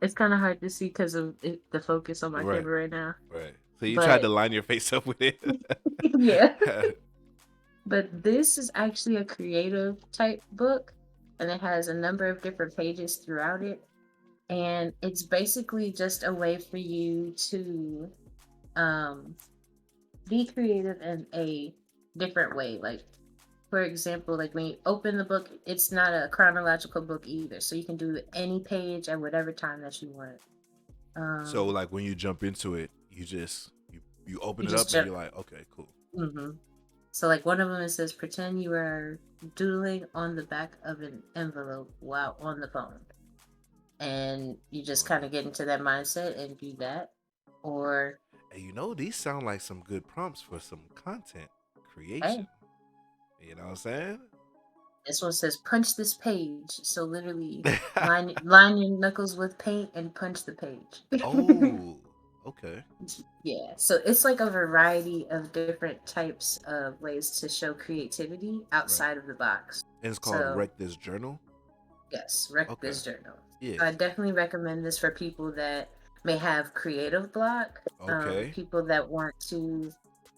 It's kind of hard to see because of the focus on my Right. camera right now. Right. So you tried But to line your face up with it. yeah, but this is actually a creative type book, and it has a number of different pages throughout it. And it's basically just a way for you to um, be creative in a different way. Like, for example, like when you open the book, it's not a chronological book either. So you can do any page at whatever time that you want. So Um, like when you jump into it, you open you it up just and jump. you're like, okay, cool. hmm So, like one of them, it says, pretend you are doodling on the back of an envelope while on the phone. And you just kind of get into that mindset and do that. Or, And these sound like some good prompts for some content creation. hey, You know what I'm saying? this one says, punch this page. So, literally, line your knuckles with paint and punch the page. Oh, okay. Yeah, so it's like a variety of different types of ways to show creativity Right. outside of the box. And it's called So, Wreck This Journal. yes, wreck Okay. this journal. Yeah. So I definitely recommend this for people that may have creative block, Okay. people that want to,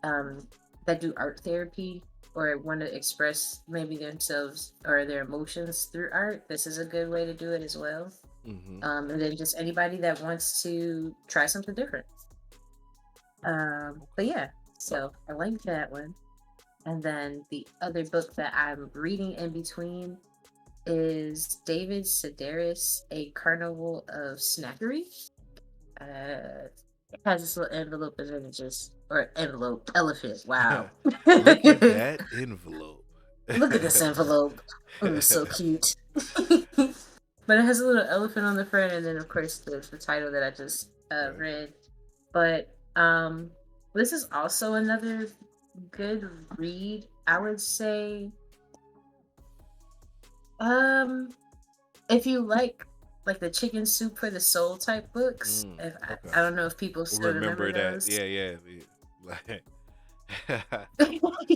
um, that do art therapy or want to express maybe themselves or their emotions through art. This is a good way to do it as well. Mm-hmm. And then just anybody that wants to try something different. But Okay. yeah, so I like that one. And then the other book that I'm reading in between is David Sedaris, A Carnival of Snackery. It has this little envelope of images, or envelope, elephant. Wow. Look at that envelope. Look at this envelope. So cute. But it has a little elephant on the front, and then of course the title that I just Right. read. But this is also another good read. I would say um if you like the chicken soup for the soul type books. If Okay. I don't know if people still remember Remember that? those. Yeah, yeah. Like,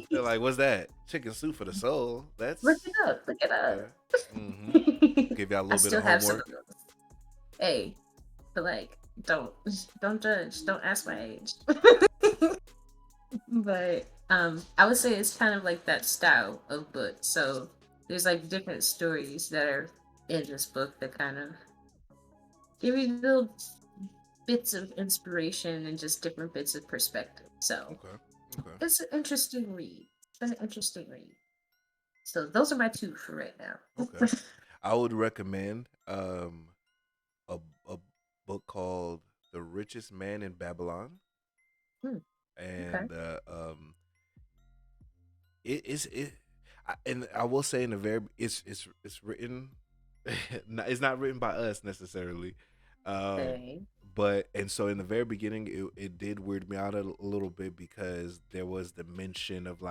they're like, what's that? Chicken soup for the soul. Look That's it up. Look it okay. up. Mm-hmm. Give y'all a I little bit still of have some of homework. those. Hey, but like, don't don't judge. Don't ask my age. But I would say it's kind of like that style of book. So there's like different stories that are in this book that kind of give you little bits of inspiration and just different bits of perspective. So Okay. Okay. it's an interesting read. It's been an interesting read. So those are my two for right now. Okay. I would recommend a book called The Richest Man in Babylon. Hmm. Okay. And it is it and I will say in the very it's written it's not written by us necessarily. Um Okay. but and so in the very beginning it did weird me out a little bit because there was the mention of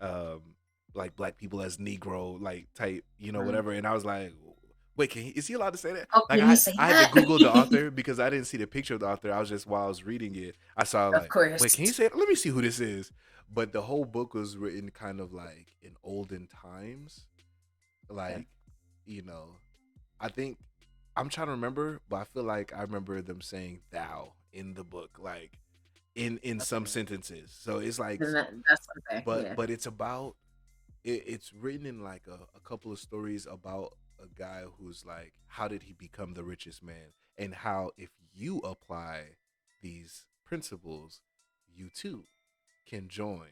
um like black people as negro like type, Right. whatever, and I was like, wait, is he allowed to say that? Oh, Like can he say I had to that? Google the author because I didn't see the picture of the author. I was just, while I was reading it, I saw Of like, wait, can you course. say it? Let me see who this is. But the whole book was written kind of like in olden times. Okay. Like, you know, I think I'm trying to remember, but I feel like I remember them saying thou in the book, like in some Okay. sentences. So it's like, Then that's okay. but Yeah. but it's about it's written in like a couple of stories about a guy who's like, how did he become the richest man, and how if you apply these principles, you too can join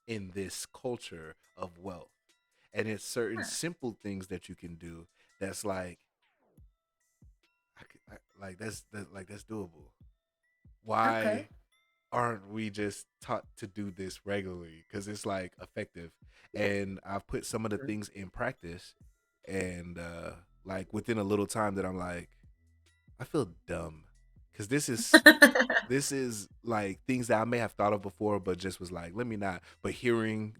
in this culture of wealth. And it's certain Huh. simple things that you can do that's like, like that's doable. Okay. Why aren't we just taught to do this regularly? Because it's like effective, and I've put some of the things in practice, and like within a little time that I'm like, I feel dumb because this is like things that I may have thought of before, but just was like, let me not. But hearing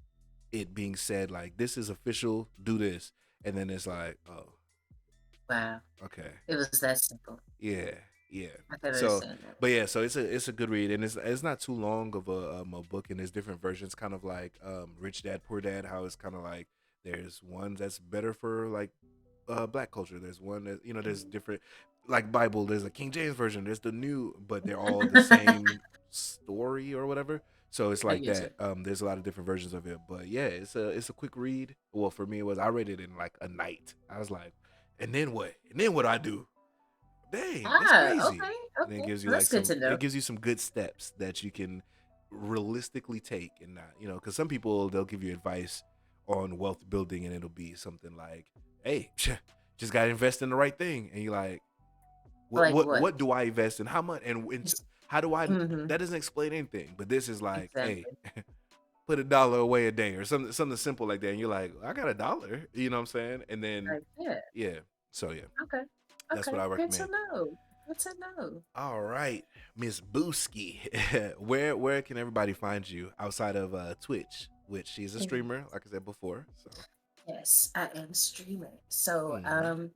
it being said, like, this is official, do this, and then it's like, oh, Wow. okay, It was that simple. yeah, yeah. I can So, understand that. but yeah, so it's a good read, and it's not too long of a book, and there's different versions, kind of like Rich Dad Poor Dad. How it's kind of like there's one that's better for like black culture. There's one that, there's different, like Bible. There's a King James version. There's the new, but they're all the same story or whatever. So it's I like get that. you. There's a lot of different versions of it, but yeah, it's a quick read. Well, for me, it was, I read it in like a night. I was like, and then what? And then what do I do? Dang, that's Ah, crazy. okay. And then it Okay. gives you Well, like that's good to it know. gives you some good steps that you can realistically take, and not, because some people, they'll give you advice on wealth building, and it'll be something like, hey, just got to invest in the right thing. And you're like, what, Like what, what? what do I invest in? How much? And how do I, Mm-hmm. that doesn't explain anything, but this is like, hey, Exactly. put $1 away a day or something simple like that. And you're like, I got $1, you know what I'm saying? And then, Like, yeah. yeah. So yeah, Okay. that's what Okay. I Good to recommend. know. Good to know. All right, Miss Booski, where can everybody find you outside of Twitch, which she's a Mhm. streamer, like I said before. So, Yes, I am streaming. So mm-hmm.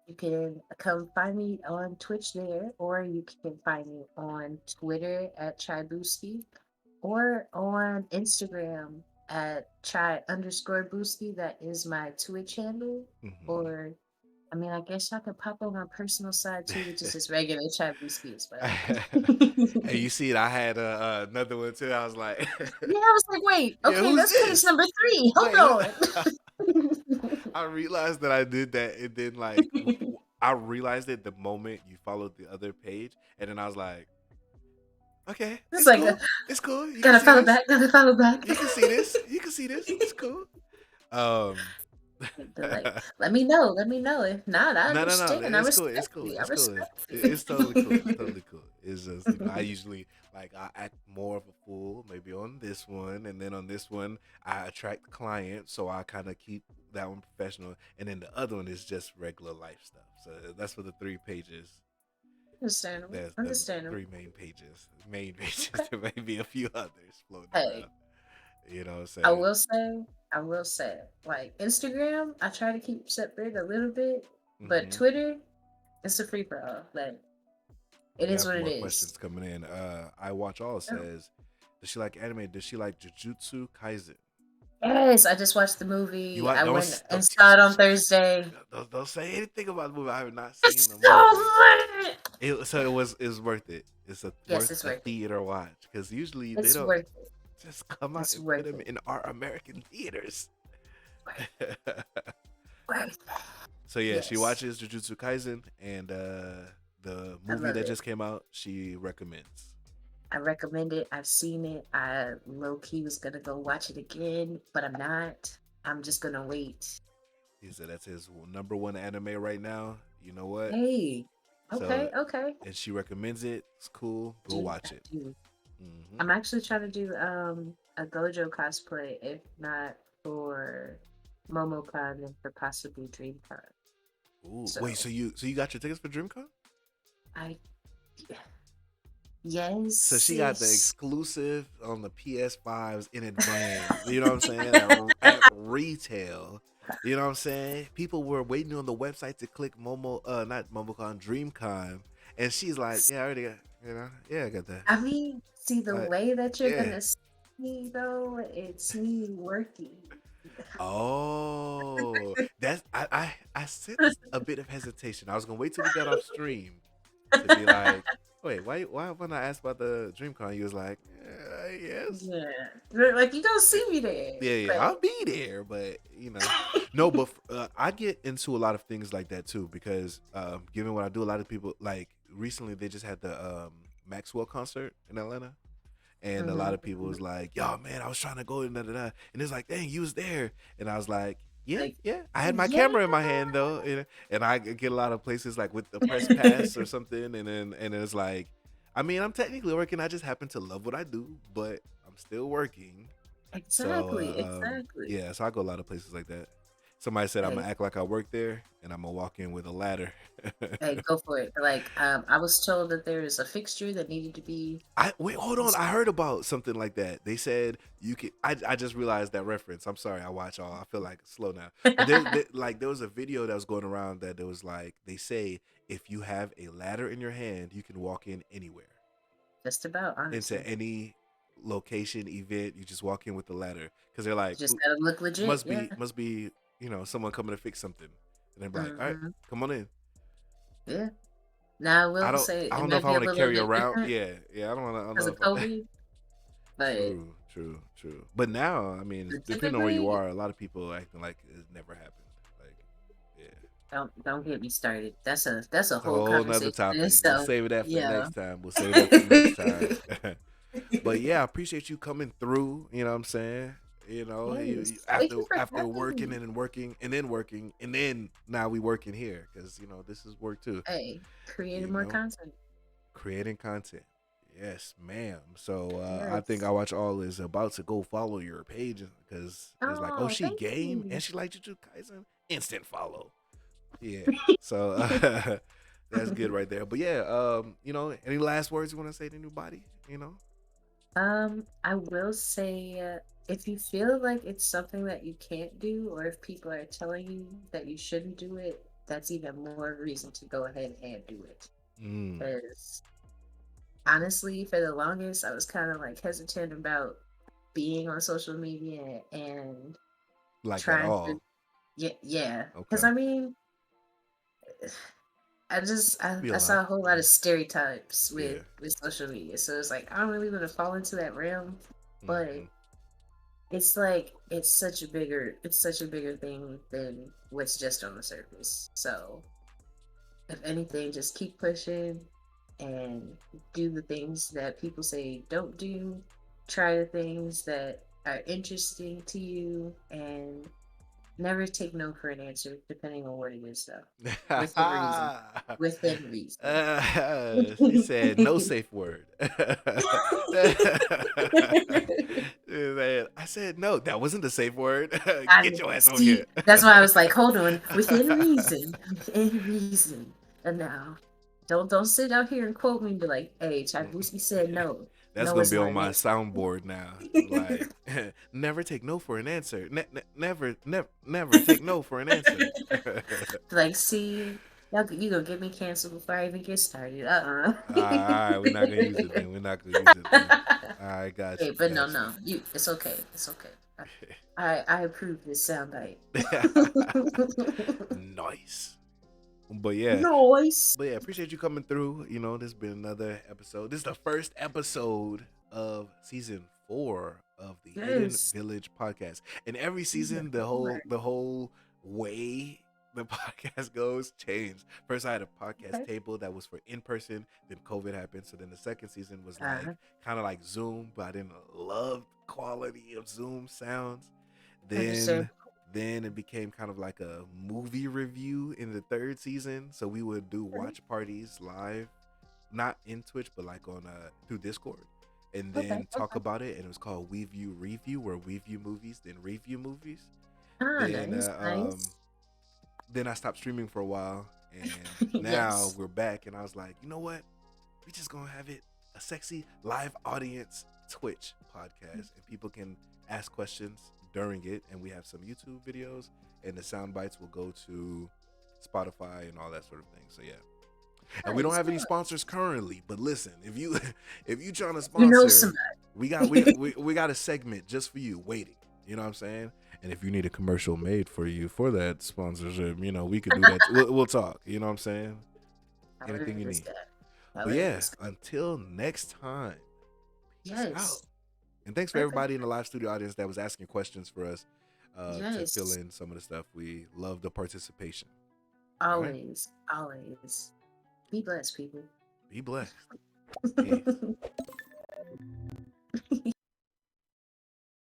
you can come find me on Twitch there, or you can find me on Twitter at Chai or on Instagram at Chai_Booski. That is my Twitch handle. Mm-hmm. Or I mean, I guess I could pop on my personal side too, which is just regular Chai as well. And you see it, I had another one too. I was like, Yeah, I was like, wait, yeah, okay, who's that's page this? number 3. Wait, Hold on. I realized that I did that, and then like I realized it the moment you followed the other page, and then I was like, okay, It's it's like, cool, it's cool. You can gotta see follow this. back, gotta follow back. You can see this. You can see this. It's cool. Um, They're like, let me know. If not, I no, no, no. understand. I It's cool. It's respect cool. you. I It's cool. respect It's totally cool. It's you. totally cool. It's just, I usually like, I act more of a fool maybe on this one, and then on this one I attract clients, so I kind of keep that one professional, and then the other one is just regular life stuff. So that's for the 3 pages. Understandable. There's the Understandable. three main pages. Main pages. Okay. There may be a few others floating Hey, around. You know what I'm I saying? will say, I will say, like Instagram, I try to keep separate a little bit, but Mm-hmm. Twitter, it's a free for all. Like it We is have what it more is. questions coming in. I watch all Oh. says, does she like anime? Does she like Jujutsu Kaisen? Yes, I just watched the You movie. want I went don't and saw it on Thursday. don't say anything about the movie. I have not seen It's the movie. so lit. It was worth it. It's Yes, worth it's a worth it. theater watch, because usually they It's don't worth it. just come out It's and put worth them it. in our American theaters. Worth worth it. So yeah, she Yes, watches Jujutsu Kaisen, and the I movie love that it. just came out, she recommends. I recommend it. I've seen it. I low key was gonna go watch it again, but I'm not. I'm just gonna wait. He said that's his number one anime right now. You know what? Hey. So, Okay, okay. and she recommends it. It's cool. Go Do watch I it. do? Hmm. I'm actually trying to do a Gojo cosplay, if not for MomoCon, then for possibly DreamCon. Ooh, wait. So So you got your tickets for DreamCon? I So yes, she got the yes. exclusive on the PS5s in advance. You know what I'm saying? At retail. You know what I'm saying? People were waiting on the website to click not MomoCon, DreamCon, and she's like, "Yeah, I already got, yeah, I got that." I mean, see the Like, way that you're yeah. gonna see me though, it's me working. Oh, I sensed a bit of hesitation. I was gonna wait till we got off stream to be like, "Wait, why when I asked about the DreamCon, you was like, yes." Yeah, like you don't see me there, Yeah, but I'll be there, but no, but I get into a lot of things like that too because given what I do, a lot of people like recently they just had the Maxwell concert in Atlanta, and a lot Mhm, of people mhm. was like, "Yo, man, I was trying to go and da da da," and it's like, "Dang, you was there," and I was like, "Yeah, Like yeah, I had my yeah, camera in my hand though," and I get a lot of places like with the press pass or something, and it's like, I mean, I'm technically working. I just happen to love what I do, but I'm still working. So exactly, exactly. yeah, so I go a lot of places like that. Somebody said I'm Hey, gonna act like I work there, and I'm gonna walk in with a ladder. hey, go for it. Like, I was told that there is a fixture that needed to be I wait, hold on. I installed. heard about something like that. They said you could. I just realized that reference. I'm sorry. I watch all. I feel like slow now. But there was a video that was going around that there was like they say if you have a ladder in your hand, you can walk in anywhere Just about, into honestly. any location event. You just walk in with the ladder because they're like Just gotta look legit. Yeah. must be someone coming to fix something, and they're like, all right, Hmm. come on in. Yeah. Now I will say I it don't know if might I be a want to little carry bit around. different Yeah. I don't want to. I don't because know of if I, COVID, but True. But now, I mean, depending on where you typically, are, a lot of people are acting like it never happened. Like, yeah, don't get me started. That's a it's a whole whole nother conversation in topic. We'll itself. save that for Yeah. next time. We'll save that for next time. But yeah, I appreciate you coming through. You know what I'm saying? You Yes. Thank you for after having working me. and then working and then working and then now we working here because this is work too. Hey, You creating more know, content. creating content. Yes, ma'am. So I think I Yes. watch all is about to go follow your page because it's like, oh, Oh, she thank game and you. she like Jujutsu Kaisen. Instant follow. Yeah. So that's good right there. But yeah, any last words you want to say to anybody? I will say, if you feel like it's something that you can't do, or if people are telling you that you shouldn't do it, that's even more reason to go ahead and do it. Mm, Because honestly, for the longest, I was kind of like hesitant about being on social media and like at trying to, all. yeah, yeah. Because Okay. I mean, Be a I saw lot. a whole lot of stereotypes Yeah. with social media, so it's like I don't really want to fall into that realm, but Hmm. it's like it's such a bigger thing than what's just on the surface. So if anything, just keep pushing and do the things that people say don't do. Try the things that are interesting to you and never take no for an answer, depending on what it is though. Within reason. Within reason. She said no safe word. Man, I said no. That wasn't the safe word. I Get your ass over here. see. That's why I was like, hold on, within reason, within reason. And now, don't sit out here and quote me and be like, "Hey, Chabuski said no. That's No gonna is be not on an my answer." soundboard now. Like, never take no for an answer. Never take no for an answer. Like, see, you gonna get me canceled before I even get started. All right, we're not gonna use it then. We're not gonna use it then. All right, got Hey, you, but no, got you. no, it's okay, it's okay. I approve this soundbite. Nice. But yeah, Noise. appreciate you coming through. This has been another episode. This is the first episode of season 4 of the Hidden Yes. Village podcast. And every Season season, the whole 4. the whole way the podcast goes changed. First, I had a podcast Okay. table that was for in person. Then COVID happened, so then the second season was like Uh-huh. kind of like Zoom, but I didn't love the quality of Zoom sounds. Then Understand. Then it became kind of like a movie review in the third season. So we would do Okay. watch parties live, not in Twitch, but like on through Discord, and Okay. then talk Okay. about it. And it was called We View Review, where we view movies, then review movies. Ah, Then nice, nice. then I stopped streaming for a while, and now Yes. we're back. And I was like, you know what? We just gonna have it a sexy live audience Twitch podcast, and people can ask questions during it. And we have some YouTube videos, and the sound bites will go to Spotify and all that sort of thing. So yeah. And we don't Nice, have any nice. sponsors currently, but listen, if you if you trying to You know sponsor, somebody. we got we got a segment just for you waiting. You know what I'm saying? And if you need a commercial made for you for that sponsorship, you know, we could do that. We'll talk. You know what I'm saying? I would Anything you need. understand. I But would yeah, understand. until next time, peace out. Yes. And thanks for Okay. everybody in the live studio audience that was asking questions for us to fill Yes. in some of the stuff. We love the participation. All right. Always. Always. Be blessed, people. Be blessed. Peace.